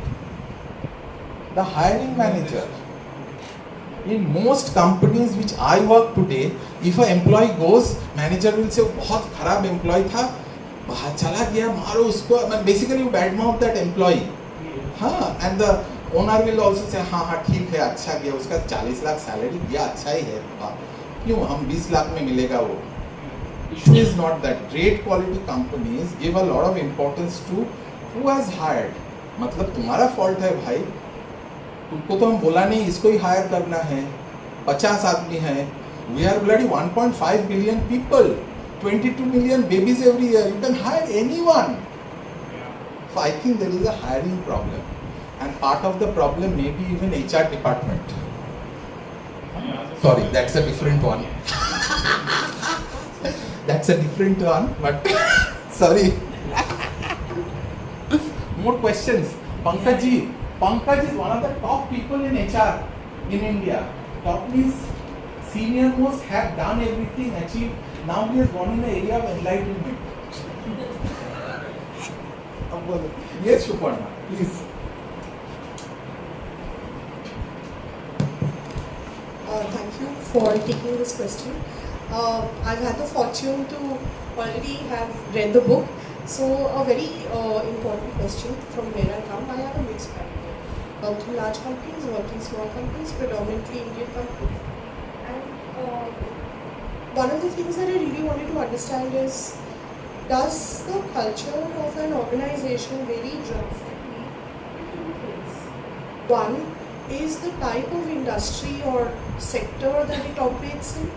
The hiring manager. In most companies which I work today, if an employee goes, manager will say, बहुत खराब employee था, बाहर चला गया, मारो उसको. Basically you badmouth that employee. हाँ, and the owner will also say, हाँ हाँ ठीक है, अच्छा गया, उसका 40 लाख सैलरी दिया, अच्छा ही है. क्यों हम 20 लाख में मिलेगा वो? Issue is not that. Great quality companies give a lot of importance to who has hired. मतलब तुम्हारा fault है भाई, तुमको तो हम बोला नहीं इसको ही हायर करना है. 50 आदमी हैं. We are bloody 1.5 billion people, 22 million babies every year. You can hire anyone. So I think there is a hiring problem, and part of the problem may be even HR department. Sorry, that's a different one. That's a different one, but sorry. More questions. Pankaj ji. Pankaj is one of the top people in HR in India. Top means senior most, have done everything, achieved. Now he has gone in the area of enlightenment. Yes, Shuparna, please. Thank you for taking this question. I've had the fortune to already have read the book. So a very important question from where I come. I have a mixed background. Worked in large companies, worked in small companies, predominantly Indian companies. And one of the things that I really wanted to understand is, does the culture of an organization vary drastically in two things? One is the type of industry or sector that it operates in,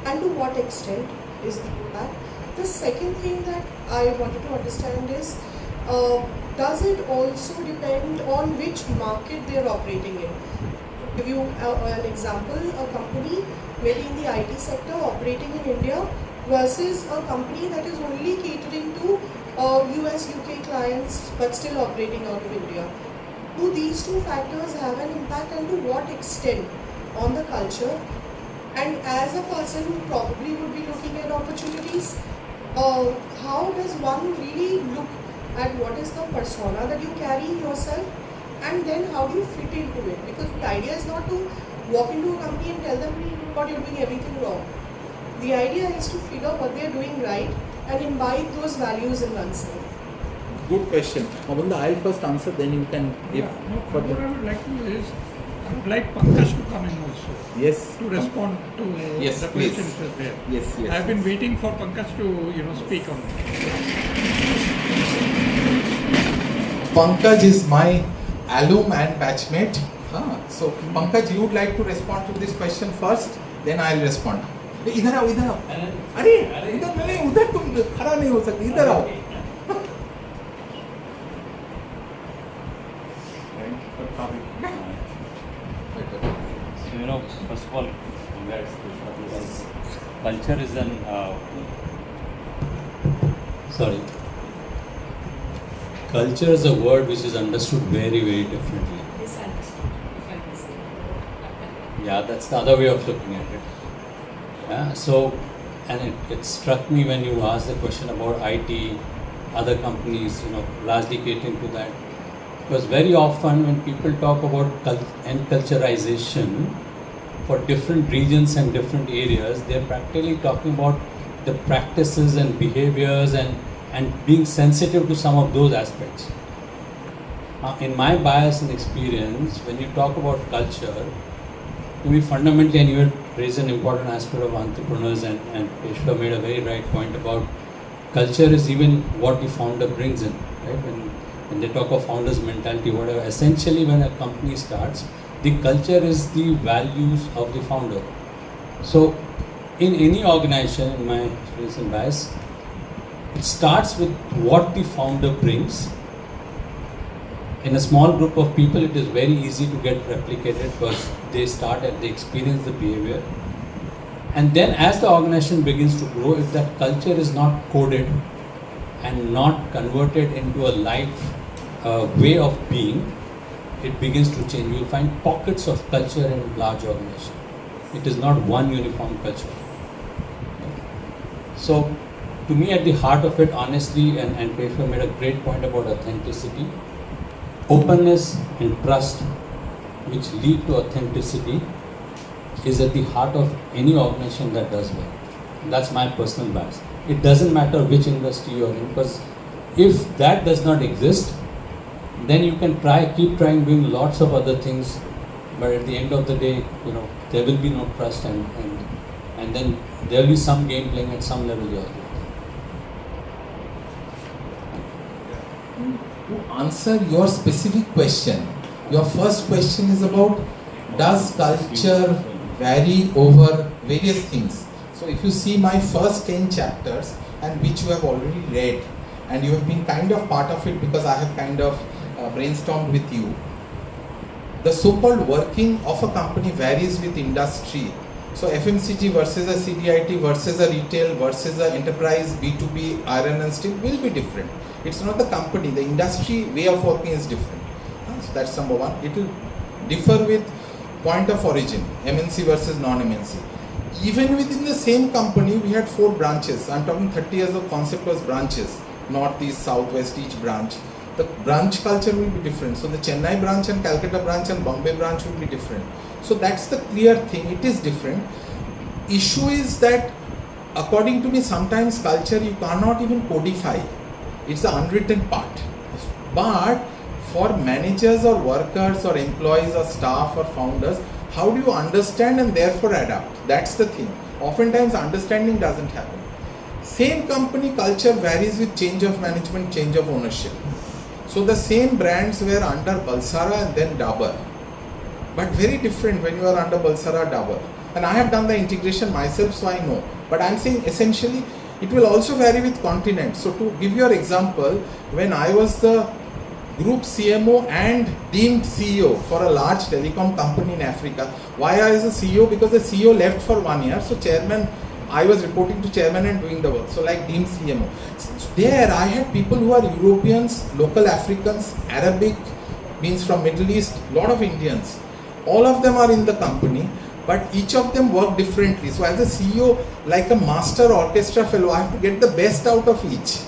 and to what extent is the impact. The second thing that I wanted to understand is, does it also depend on which market they are operating in? To give you an example, a company maybe in the IT sector operating in India versus a company that is only catering to US, UK clients but still operating out of India. Do these two factors have an impact, and to what extent on the culture? And as a person who probably would be looking at opportunities, how does one really look at what is the persona that you carry yourself, and then how do you fit into it? Because the idea is not to walk into a company and tell them what you're doing everything wrong. The idea is to figure what they're doing right and imbibe those values in oneself. Good question. Mabunda, I'll first answer, then you can give. What I would like to is, I would like Pankaj to come in also. Yes. To respond to Yes, the please. questions that are there. Yes, yes. I've been waiting for Pankaj to speak on it. Pankaj is my alum and batchmate. So Pankaj, you would like to respond to this question first, then I'll respond. इधर आओ, इधर आओ. अरे इधर नहीं, उधर तुम खड़ा नहीं हो सकते, इधर आओ. So, first of all, congrats, because culture is an culture is a word which is understood very, very differently. Yeah, that's the other way of looking at it. Yeah, so, and it struck me when you asked the question about IT, other companies, largely catering to that. Because very often when people talk about enculturization for different regions and different areas, they're practically talking about the practices and behaviors and being sensitive to some of those aspects. In my bias and experience, when you talk about culture, to me fundamentally, and you had raised an important aspect of entrepreneurs, and Peshwa made a very right point about culture is even what the founder brings in, right? When they talk of founder's mentality, whatever, essentially when a company starts, the culture is the values of the founder. So in any organization, in my experience and bias, it starts with what the founder brings. In a small group of people, it is very easy to get replicated because they start and they experience the behavior. And then as the organization begins to grow, if that culture is not coded and not converted into a life way of being, it begins to change. You'll find pockets of culture in large organizations. It is not one uniform culture. So, to me, at the heart of it, honestly, and Peshwa made a great point about authenticity, openness and trust, which lead to authenticity, is at the heart of any organization that does well. That's my personal bias. It doesn't matter which industry you're in, because if that does not exist, then you can keep trying doing lots of other things, but at the end of the day, there will be no trust, and then there will be some game playing at some level here. To answer your specific question, your first question is about, does culture vary over various things? So if you see my first 10 chapters, and which you have already read, and you have been kind of part of it because I have kind of brainstormed with you, the so-called working of a company varies with industry. So FMCG versus a CDIT versus a retail versus a enterprise B2B iron and steel will be different. It's not the company, the industry way of working is different. So that's number one. It will differ with point of origin, MNC versus non-MNC. Even within the same company, we had 4 branches. I'm talking 30 years of concept was branches, north, east, south, west, each branch. The branch culture will be different. So the Chennai branch and Calcutta branch and Bombay branch will be different. So that's the clear thing, it is different. Issue is that, according to me, sometimes culture you cannot even codify. It's the unwritten part. But for managers or workers or employees or staff or founders, how do you understand and therefore adapt? That's the thing. Oftentimes understanding doesn't happen. Same company culture varies with change of management, change of ownership. So the same brands were under Balsara and then Dabur, but very different when you are under Balsara, Dabur. And I have done the integration myself, so I know. But I'm saying essentially it will also vary with continent. So to give you an example, when I was the group CMO and deemed CEO for a large telecom company in Africa, why I was a CEO? Because the CEO left for 1 year, so chairman, I was reporting to chairman and doing the work. So like deemed CMO. There I had people who are Europeans, local Africans, Arabic, means from Middle East, lot of Indians. All of them are in the company, but each of them work differently. So as a CEO, like a master orchestra fellow, I have to get the best out of each.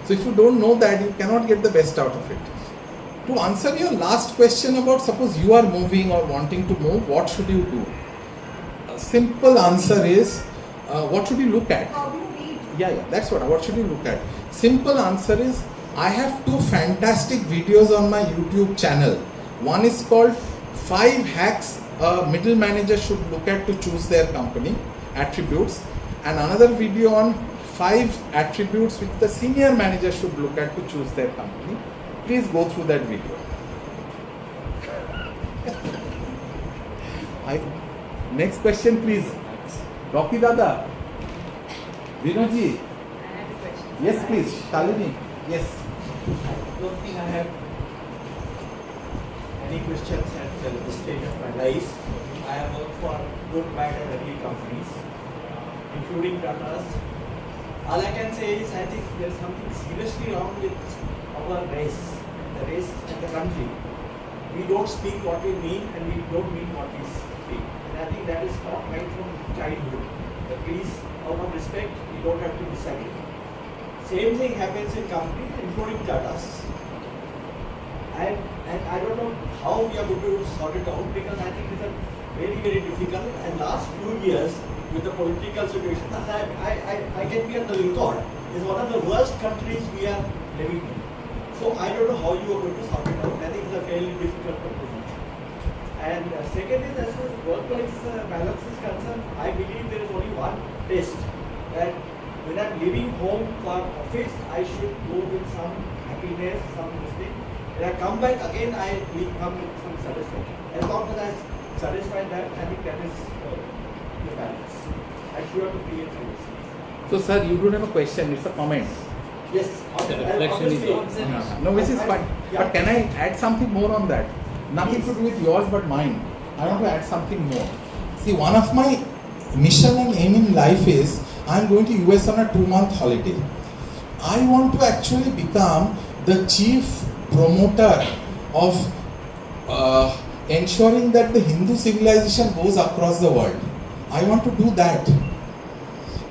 So if you don't know that, you cannot get the best out of it. To answer your last question about, suppose you are moving or wanting to move, what should you do? A simple answer is, what should you look at? Yeah, that's what should you look at? Simple answer is, I have 2 fantastic videos on my YouTube channel. One is called 5 hacks a middle manager should look at to choose their company, attributes, and another video on 5 attributes which the senior manager should look at to choose their company. Please go through that video. Next question, please. Rocky Dada. Vinodji. Yes, please. Shalini. Yes. I don't think I have any questions at this stage of my life. I have worked for good, bad and ugly companies, including Tata's. All I can say is I think there is something seriously wrong with our race, the race and the country. We don't speak what we mean and we don't mean what we speak. And I think that is not right from childhood. But please, out of respect, we don't have to disagree. Same thing happens in companies, including Tata's. And I don't know how we are going to sort it out, because I think it's a very, very difficult. And last few years, with the political situation, I can be on the record, is one of the worst countries we are living in. So I don't know how you are going to sort it out. I think it's a fairly difficult proposition. And second is, as far as work-life balance is concerned, I believe there is only one test, that when I'm leaving home for office, I should go with some happiness, some mistake. When I come back again, I will come with some satisfaction. As long as I satisfy that, I think that is the balance. if you have to create rules. So, sir, you don't have a question, it's a comment. Yes, The reflection is obviously. No, which is fine. Yeah. But can I add something more on that? Nothing to do with yours but mine. I want to add something more. See, one of my mission and aim in life is I am going to US on a 2-month holiday. I want to actually become the chief promoter of ensuring that the Hindu civilization goes across the world. I want to do that.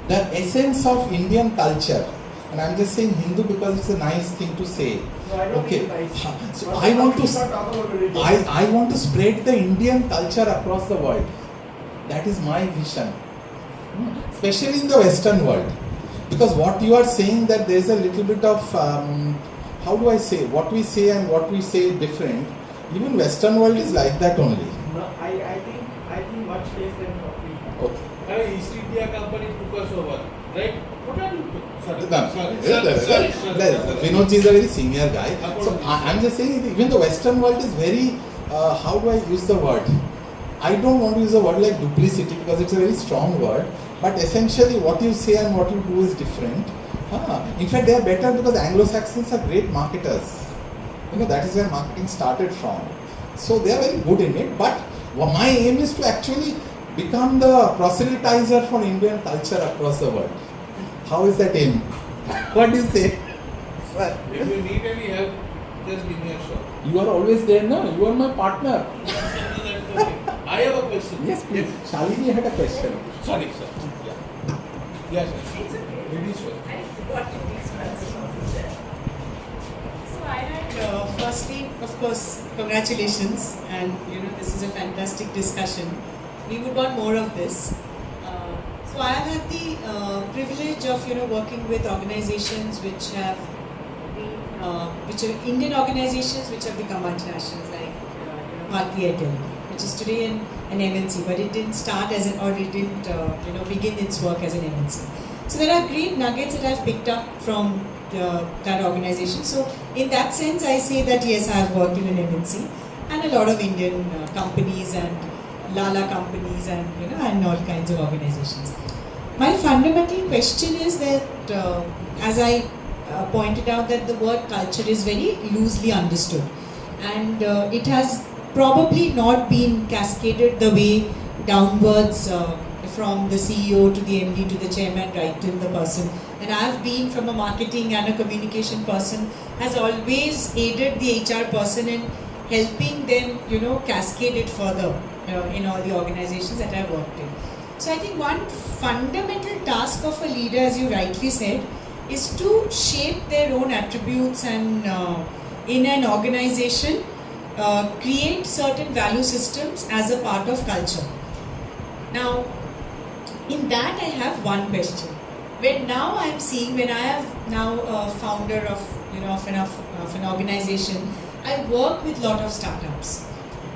The essence of Indian culture, and I'm just saying Hindu because it's a nice thing to say. No, I don't Okay, think it's nice. so But I want let's to. not talk about religion. I want to spread the Indian culture across the world. That is my vision. Especially in the Western world. Because what you are saying that there is a little bit of, how do I say, what we say and what we say different. Even Western world is like that only. No, I think much less than what we. Okay. East India Company took us over, right? What are you doing? Vinod is a very senior guy. So I'm just saying, even the Western world is very, how do I use the word? I don't want to use a word like duplicity because it's a very strong word. But essentially what you say and what you do is different. In fact, they are better because Anglo-Saxons are great marketers. You know, that is where marketing started from. So they are very good in it. But my aim is to actually become the proselytizer for Indian culture across the world. How is that aim? What do you say? Sir? If you need any help, just give me a shot. You are always there, no? You are my partner. I have a question. Yes, please. Shalini had a question. Sorry, sir. Yes, sir. It's okay. Ladies first. I forgot to please So I had, Firstly, of course, congratulations, and this is a fantastic discussion. We would want more of this. So I have had the privilege of working with organizations which have been, which are Indian organizations which have become multinationals, like Bharti Airtel, which is today an MNC, but it didn't start as an, or it didn't begin its work as an MNC. So there are great nuggets that I've picked up from that organization. So in that sense, I say that yes, I have worked in an MNC and a lot of Indian companies and Lala companies and and all kinds of organizations. My fundamental question is that, as I pointed out, that the word culture is very loosely understood, and it has probably not been cascaded the way downwards from the CEO to the MD to the chairman right till the person. And I've been from a marketing and a communication person, has always aided the HR person in helping them cascade it further in all the organizations that I've worked in. So I think one fundamental task of a leader, as you rightly said, is to shape their own attributes and in an organization create certain value systems as a part of culture. Now, in that I have one question. When now I am seeing, when I am now a founder of of an organization, I work with a lot of startups.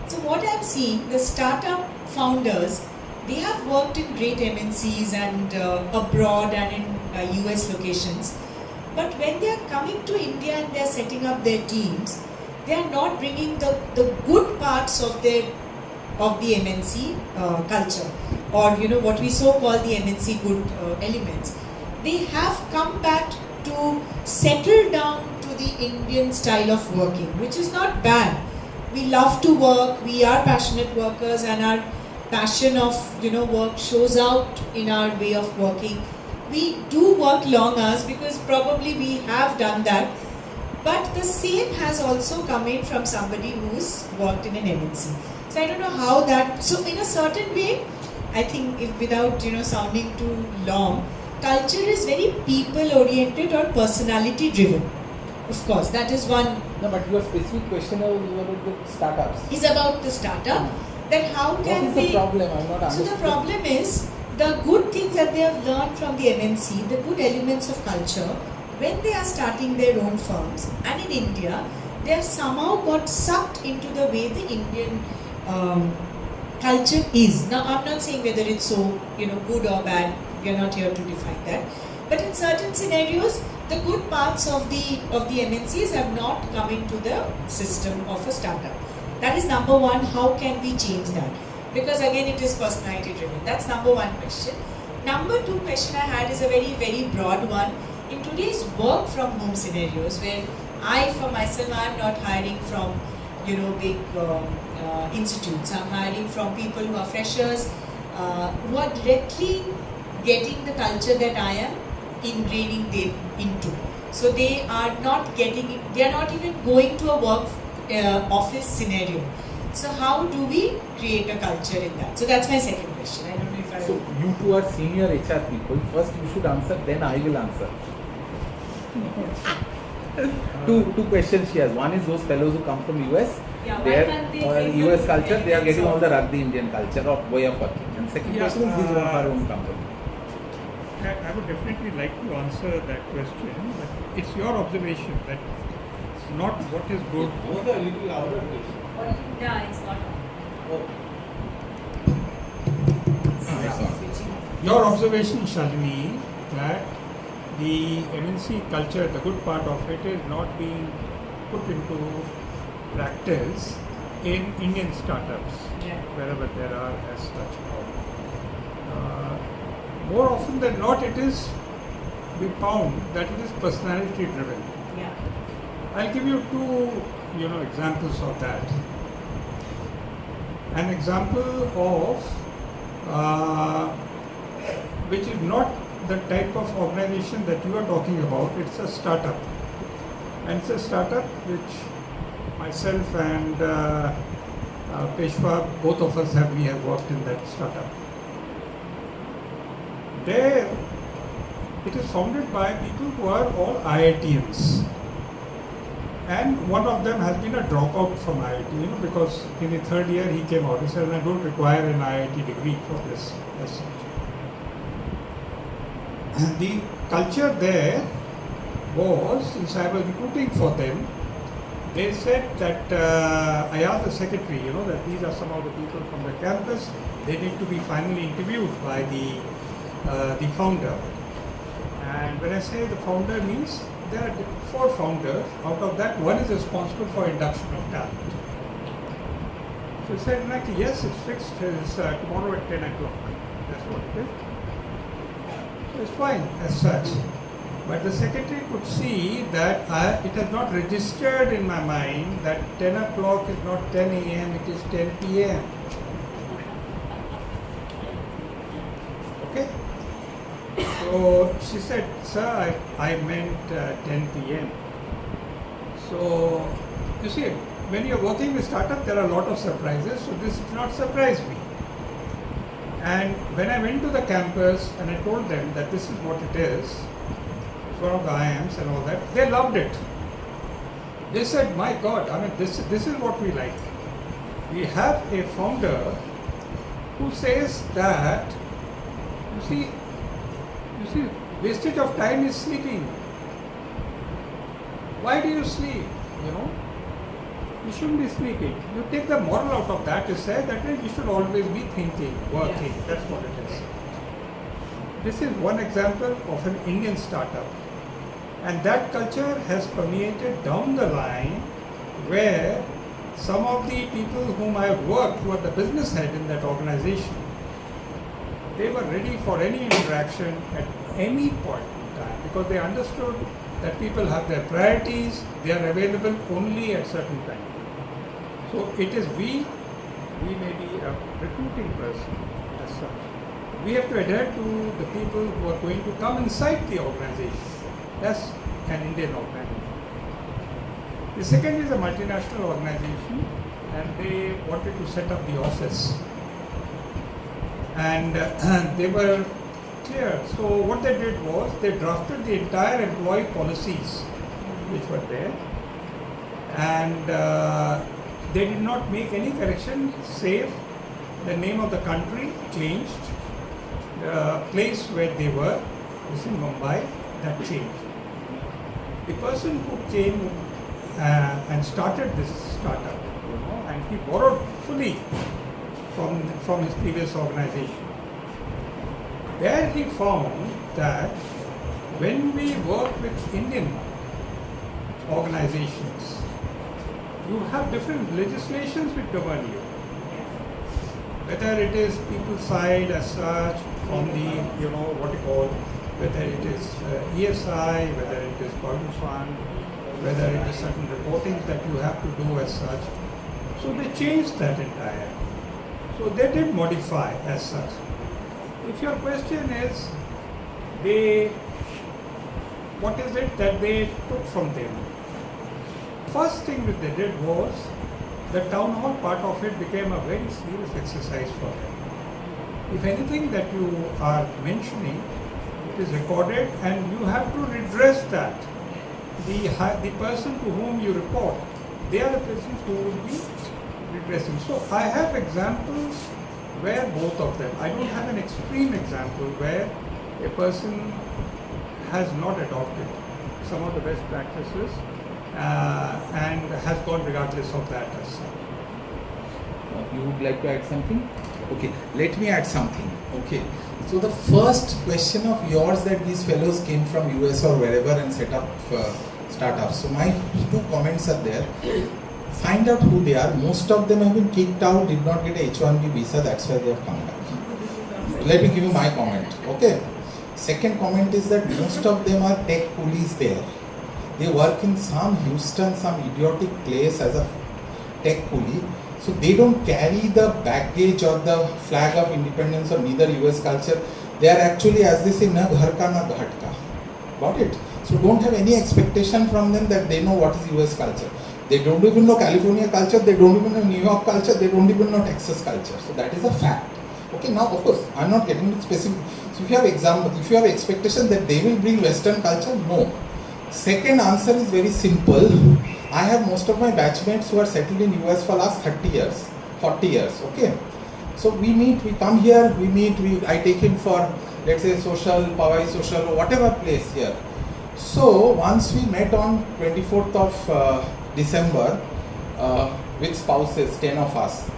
So what I am seeing, the startup founders, they have worked in great MNCs and abroad and in US locations. But when they are coming to India and they are setting up their teams, they are not bringing the good parts of the MNC culture, or what we so call the MNC good elements. They have come back to settle down to the Indian style of working, which is not bad. We love to work, we are passionate workers, and our passion of work shows out in our way of working. We do work long hours because probably we have done that, but the same has also come in from somebody who's worked in an MNC. So I don't know how that, so in a certain way, I think if without sounding too long, culture is very people oriented or personality driven. Of course, that is one. No, but your specific question was about the startups. Is about the startup. That how can what is the problem? I'm not So understanding. the problem is the good things that they have learned from the MNC, the good elements of culture, when they are starting their own firms, and in India, they have somehow got sucked into the way the Indian culture is. Now, I'm not saying whether it's so good or bad. We are not here to define that. But in certain scenarios, the good parts of the MNCs have not come into the system of a startup. That is number one. How can we change that? Because again, it is personality driven. That's number one question. number two question I had is a very, very broad one. In today's work from home scenarios, where I, for myself, I am not hiring from, big institutes. I'm hiring from people who are freshers, who are directly getting the culture that I am ingraining them into. So they are not getting it, they are not even going to a work office scenario. So how do we create a culture in that? So that's my second question. I don't know if I... So you two are senior HR people. First you should answer, then I will answer. Two questions she has. One is those fellows who come from US. Yeah, why Their can't they bring US them culture, they are getting all the elements rugby Indian culture or way of working. And second question is these are our own company. I would definitely like to answer that question, but it's your observation that not what is good. Another little louder, please. Yeah, it's not on. Your observation, Shalini, that the MNC culture, the good part of it, is not being put into practice in Indian startups, wherever there are as such. More often than not, we found that it is personality driven. Yeah. I'll give you two, examples of that. An example of which is not the type of organization that you are talking about. It's a startup, and it's a startup which myself and Peshwa, both of us we have worked in that startup. There, it is founded by people who are all IITians. And one of them has been a dropout from IIT, because in the third year he came out. He said, I don't require an IIT degree for this as such. And the culture there was, since I was recruiting for them, they said that, I asked the secretary, that these are some of the people from the campus. They need to be finally interviewed by the founder. And when I say the founder means, there are 4 founders. Out of that, one is responsible for induction of talent. So he said, yes, it's fixed. It's tomorrow at 10 o'clock. That's what it is. So it's fine as such. But the secretary could see that it has not registered in my mind that 10 o'clock is not 10 a.m., it is 10 p.m. Okay? So she said, sir, I meant 10 p.m. So, you see, when you're working with startup, there are a lot of surprises, so this did not surprise me. And when I went to the campus and I told them that this is what it is, it's one of the IIMs and all that, they loved it. They said, my God, this is what we like. We have a founder who says that, you see, wastage of time is sleeping. Why do you sleep? You shouldn't be sleeping. You take the moral out of that to say that you should always be thinking, working. Yeah. That's what it is. This is one example of an Indian startup. And that culture has permeated down the line where some of the people whom I have worked, who are the business head in that organization, they were ready for any interaction at any point in time because they understood that people have their priorities, they are available only at certain times. So it is we may be a recruiting person as such. We have to adhere to the people who are going to come inside the organization. That's an Indian organization. The second is a multinational organization and they wanted to set up the office. And they were clear. So what they did was they drafted the entire employee policies which were there and they did not make any correction save the name of the country changed, the place where they were, this in Mumbai, that changed. The person who came and started this startup, and he borrowed fully from his previous organization. There he found that when we work with Indian organizations, you have different legislations which govern you. Whether it is people's side as such, on the, what you call, whether it is ESI, whether it is Provident Fund, whether it is certain reporting that you have to do as such. So they changed that entire. So they did modify as such. If your question is, what is it that they took from them? First thing that they did was, the town hall part of it became a very serious exercise for them. If anything that you are mentioning, it is recorded and you have to redress that. The person to whom you report, they are the person who will be redressing. So I have examples where both of them, I don't have an extreme example where a person has not adopted some of the best practices and has gone regardless of that as such. You would like to add something? Okay, let me add something. Okay, so the first question of yours that these fellows came from US or wherever and set up startups. So my two comments are there. Find out who they are. Most of them have been kicked out, did not get a H1B visa, that's why they have come back. Let me give you my comment. Okay. Second comment is that most of them are tech coolies there. They work in some Houston, some idiotic place as a tech coolie. So they don't carry the baggage or the flag of independence or neither US culture. They are actually, as they say, na ghar ka na ghat ka. Got it? So don't have any expectation from them that they know what is US culture. They don't even know California culture, they don't even know New York culture, they don't even know Texas culture. So that is a fact. Okay, now of course, I'm not getting into specific. So if you have expectation that they will bring Western culture, no. Second answer is very simple. I have most of my batchmates who are settled in US for last 30 years, 40 years, okay. So we meet, we come here, I take him for, let's say, social, Powai social, or whatever place here. So once we met on 24th of December with spouses, 10 of us.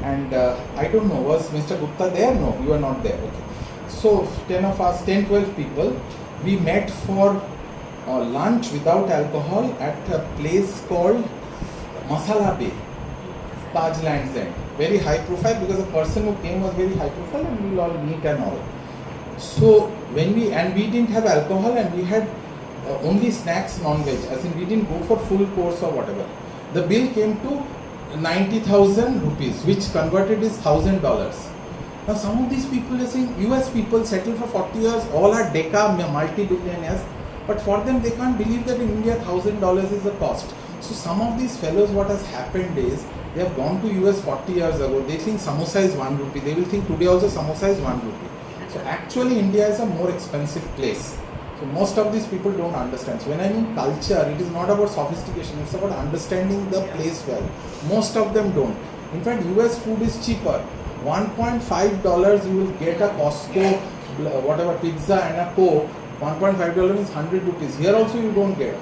And I don't know, was Mr. Gupta there? No, you were not there. Okay. So 10 of us, 10, 12 people, we met for lunch without alcohol at a place called Masala Bay, Taj Lands End. Very high profile because the person who came was very high profile and we will all meet and all. So when we didn't have alcohol and we had only snacks non-veg, as in we didn't go for full course or whatever. The bill came to 90,000 rupees, which converted is $1,000. Now some of these people are saying, US people settled for 40 years, all are deca multi-billionaires, but for them they can't believe that in India $1,000 is the cost. So some of these fellows, what has happened is, they have gone to US 40 years ago, they think samosa is 1 rupee, they will think today also samosa is 1 rupee. So actually India is a more expensive place. So most of these people don't understand. So when I mean culture, it is not about sophistication, it's about understanding the place well. Most of them don't. In fact, US food is cheaper. $1.5 you will get a Costco, whatever pizza and a Coke. $1.5 is 100 rupees. Here also you don't get.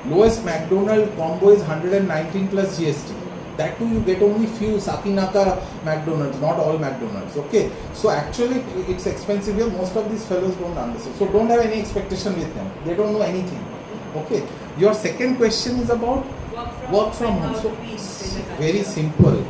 Lowest McDonald's combo is 119 plus GST. That too you get only few Sakinaka McDonald's, not all McDonald's. Okay. So actually it's expensive here. Most of these fellows don't understand. So don't have any expectation with them. They don't know anything. Okay. Your second question is about work from home. So very simple.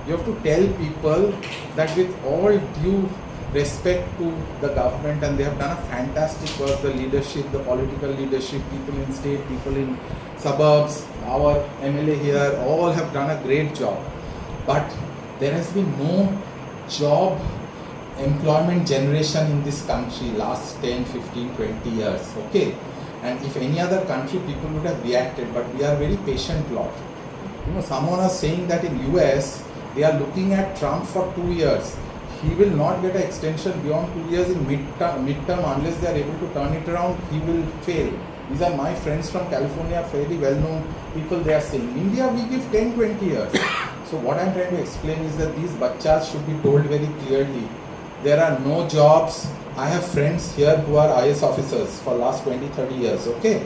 You have to tell people that with all due respect to the government, and they have done a fantastic work, the leadership, the political leadership, people in state, people in suburbs, our MLA here, all have done a great job. But there has been no job employment generation in this country last 10, 15, 20 years, okay? And if any other country, people would have reacted, but we are very patient lot. You know, someone was saying that in US, they are looking at Trump for 2 years. He will not get an extension beyond 2 years in midterm unless they are able to turn it around. He will fail. These are my friends from California, fairly well-known people. They are saying, India we give 10, 20 years. So what I am trying to explain is that these bachchas should be told very clearly. There are no jobs. I have friends here who are IS officers for last 20, 30 years. Okay,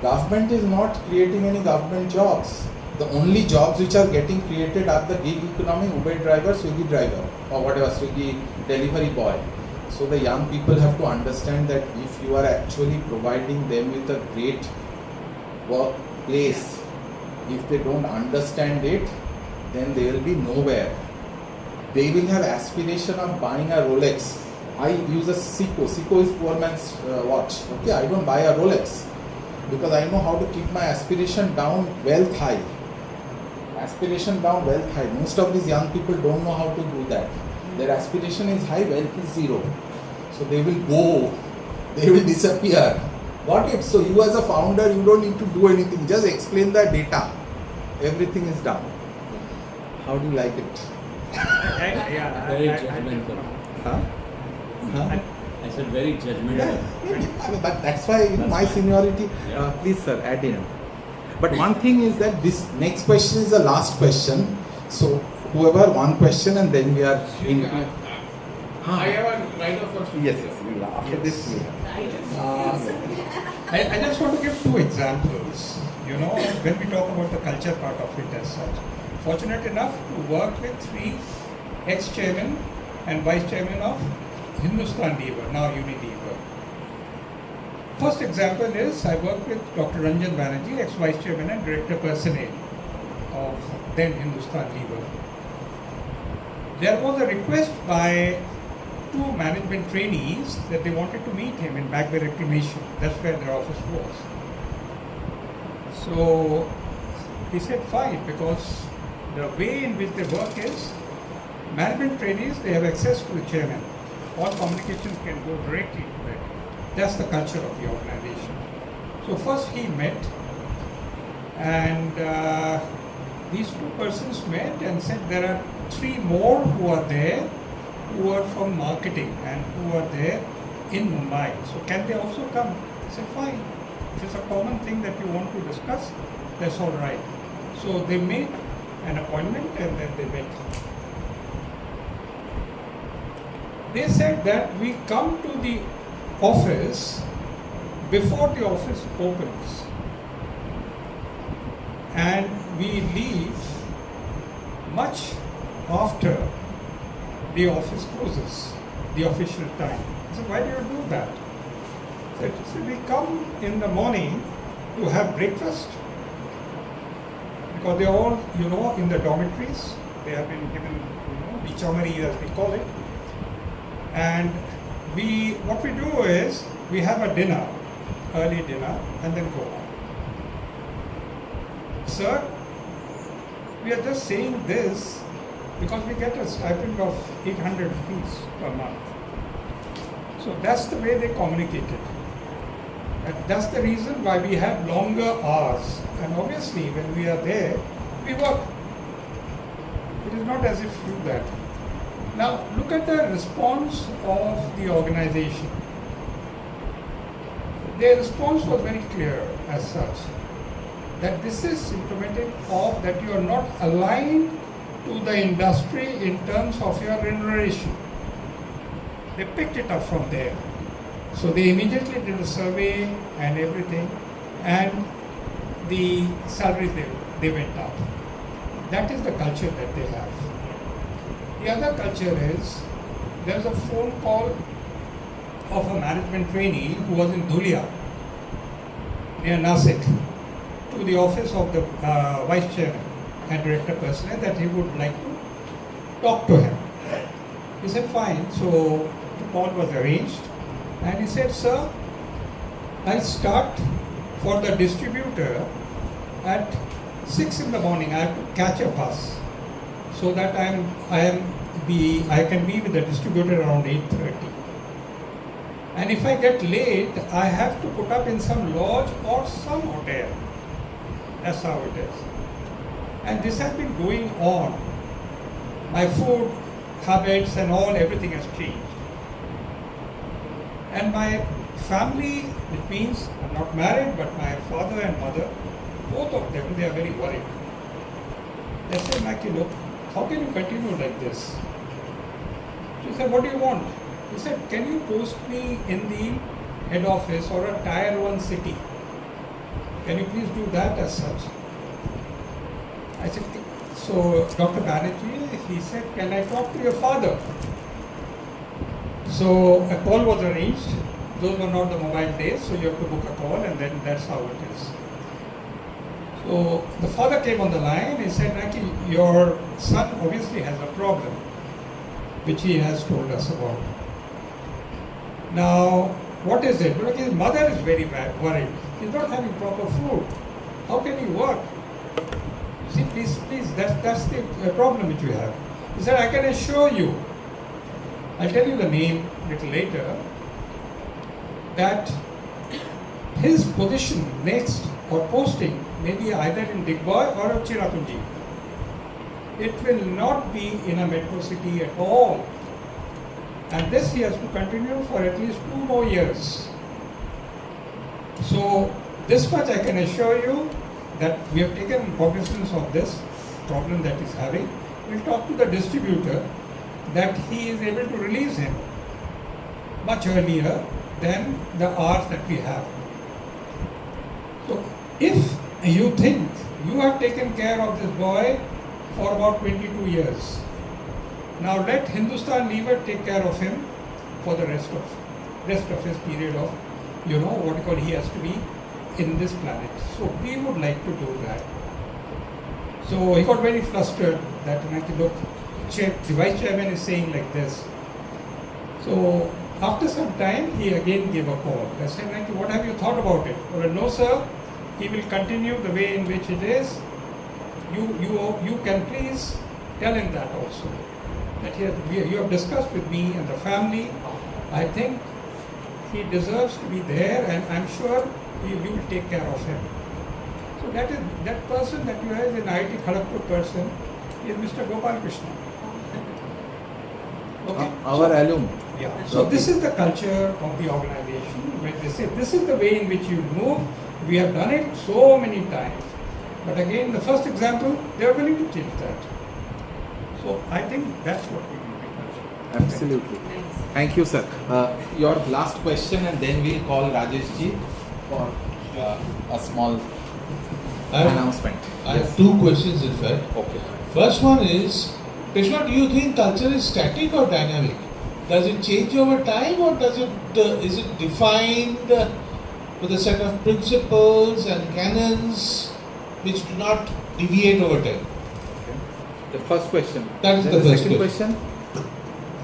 government is not creating any government jobs. The only jobs which are getting created are the gig economy, Uber driver, Swiggy driver, or whatever, Swiggy delivery boy. So the young people have to understand that if you are actually providing them with a great workplace, if they don't understand it, then they will be nowhere. They will have aspiration of buying a Rolex I use a Seiko. Seiko is poor man's watch. Okay, I don't buy a Rolex because I know how to keep my aspiration down, wealth high. Aspiration down, wealth high. Most of these young people don't know how to do that. Their aspiration is high, wealth is zero. So they will go, they will disappear. Got it? So you as a founder, you don't need to do anything. Just explain the data. Everything is done. How do you like it? Very judgmental. Huh? Huh? I said very judgmental. Yeah, but that's why my seniority. Yeah. Please, sir, add in. But one thing is that this next question is the last question. So whoever one question and then we are in. I have a right of first. Yes, yes. We will. After this, we have. I just want to give two examples. You know, when we talk about the culture part of it as such, fortunate enough to work with 3 ex-chairmen and vice-chairmen of Hindustan Lever, now Unilever. First example is I worked with Dr. Ranjan Banerjee, ex-vice-chairman and director personnel of then Hindustan Lever. There was a request by 2 management trainees that they wanted to meet him in Bagway Reclamation. That's where their office was. So he said fine, because the way in which they work is management trainees, they have access to the chairman. All communications can go directly to it. That's the culture of the organization. So first he met, and these 2 persons met and said there are 3 more who are there, who are from marketing and who are there in Mumbai. So can they also come? I said fine. If it's a common thing that you want to discuss, that's all right. So they made an appointment and then they met. They said that we come to the office before the office opens and we leave much after the office closes, the official time. I said, why do you do that? He said, we come in the morning to have breakfast because they are all, you know, in the dormitories. They have been given, you know, bichamari as we call it. And what we do is, we have a dinner, early dinner, and then go on. Sir, we are just saying this because we get a stipend of 800 rupees per month. So that's the way they communicated. And that's the reason why we have longer hours. And obviously, when we are there, we work. It is not as if you do that. Now, look at the response of the organization. Their response was very clear as such, that this is symptomatic of that you are not aligned to the industry in terms of your remuneration. They picked it up from there. So they immediately did a survey and everything, and the salaries they went up. That is the culture that they have. The other culture is, there was a phone call of a management trainee who was in Dhulia, near Nasik, to the office of the vice chairman and director personnel that he would like to talk to him. He said, fine. So the call was arranged, and he said, sir, I start for the distributor at 6 in the morning. I have to catch a bus so that I can be with the distributor around 8:30. And if I get late, I have to put up in some lodge or some hotel. That's how it is. And this has been going on. My food habits and all, everything has changed. And my family, it means I'm not married, but my father and mother, both of them, they are very worried. They say, Maki, look, how can you continue like this? She said, what do you want? He said, can you post me in the head office or a tier 1 city? Can you please do that as such? I said, so Dr. Banerjee, he said, can I talk to your father? So a call was arranged. Those were not the mobile days, so you have to book a call, and then that's how it is. So the father came on the line. He said, Naki, your son obviously has a problem, which he has told us about. Now, what is it? Well, his mother is very worried. He's not having proper food. How can he work? See, please, that's the problem which we have. He said, I can assure you, I'll tell you the name a little later, that his position next or posting may be either in Digboy or Chirapunji. It will not be in a metro city at all. And this he has to continue for at least 2 more years. So this much I can assure you that we have taken cognizance of this problem that he's having. We'll talk to the distributor that he is able to release him much earlier than the hours that we have. So if you think you have taken care of this boy for about 22 years, now let Hindustan Lever take care of him for the rest of his period of, what you call, he has to be in this planet. So we would like to do that. So he got very flustered that, look, the vice chairman is saying like this. So after some time, he again gave a call. I said, what have you thought about it? Well, no, sir. He will continue the way in which it is. You can please tell him that also. That you have discussed with me and the family. I think he deserves to be there, and I'm sure you will take care of him. So that person that you have is an IIT Kharagpur person is Mr. Gopal Krishna. Okay. Our alum. Yeah. So this is the culture of the organization, where they say this is the way in which you move. We have done it so many times. But again, the first example, they are willing to change that. So I think that's what we will be. Absolutely. Thank you, sir. Your last question, and then we'll call Rajesh ji for a small announcement. I have 2 questions in fact. Okay. First one is, Peshwa, do you think culture is static or dynamic? Does it change over time, or is it defined with a set of principles and canons which do not deviate over time? Okay. The first question. That is Then the first second question.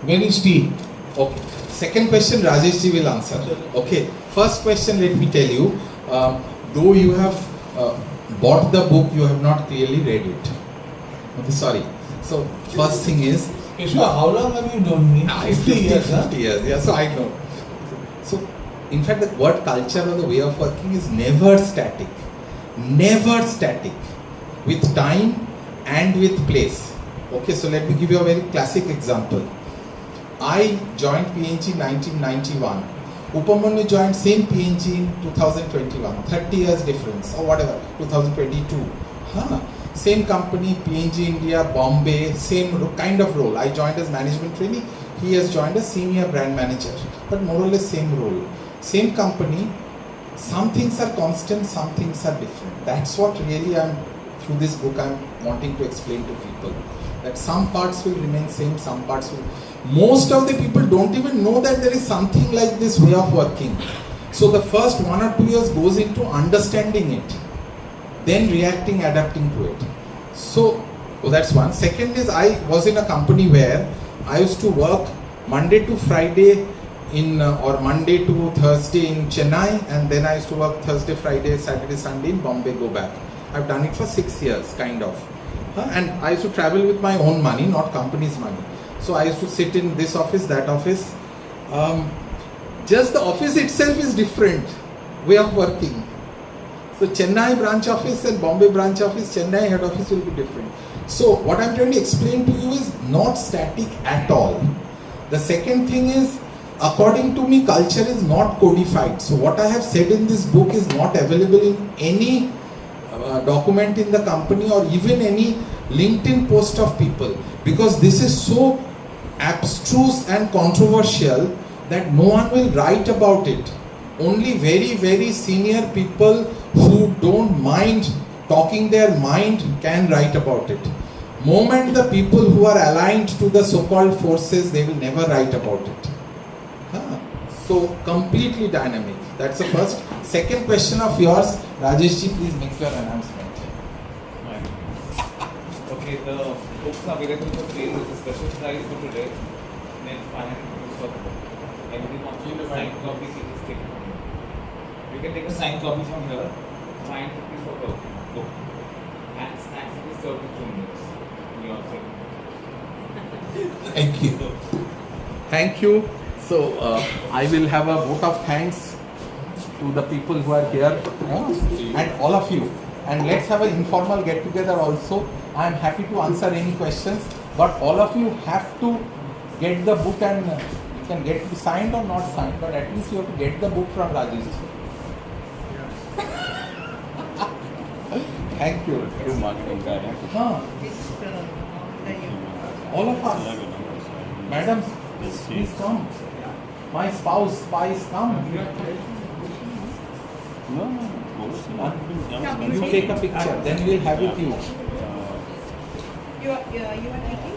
When is tea? Okay. Second question, Rajesh ji will answer. Okay. First question, let me tell you. Though you have bought the book, you have not clearly read it. Okay, sorry. So first thing is. Peshwa, how long have you known me? 50 years. 50 years. Yeah. So I know. So in fact, the word culture or the way of working is never static. Never static. With time and with place. Okay. So let me give you a very classic example. I joined PNG in 1991. Upamanyu joined same PNG in 2021. 30 years difference or whatever. 2022. Same company, PNG India, Bombay, same kind of role. I joined as management trainee. He has joined as senior brand manager. But more or less same role. Same company. Some things are constant, some things are different. That's what really through this book I'm wanting to explain to people. That some parts will remain same, some parts will. Most of the people don't even know that there is something like this way of working. So the first 1 or 2 years goes into understanding it, then reacting, adapting to it. So that's one. Second is, I was in a company where I used to work Monday to Friday or Monday to Thursday in Chennai, and then I used to work Thursday, Friday, Saturday, Sunday in Bombay, go back. I've done it for 6 years, kind of. And I used to travel with my own money, not company's money. So I used to sit in this office, that office. Just the office itself is different way of working. So Chennai branch office and Bombay branch office, Chennai head office will be different. So what I'm trying to explain to you is not static at all. The second thing is, according to me, culture is not codified. So what I have said in this book is not available in any document in the company or even any LinkedIn post of people, because this is so abstruse and controversial that no one will write about it. Only very, very senior people who don't mind talking their mind can write about it. Moment the people who are aligned to the so-called forces, they will never write about it. So completely dynamic. That's the first. Second question of yours, Rajesh ji, please make your announcement. Okay, the books are available for sale. It's a special price for today. Then 500 rupees for the book. every console the signed copy is taken from here. You can take a signed copy from here, find it for book, and snacks will be served in 2 minutes. You are free. Thank you. Thank you. So I will have a vote of thanks to the people who are here and all of you. And let's have an informal get together also. I am happy to answer any questions, but all of you have to get the book, and you can get it signed or not signed, but at least you have to get the book from Rajesh. Thank you. You marketing guy. Huh. All of us. Madam, please come. My spouse, come. You take a picture, then we'll have it you. You are taking?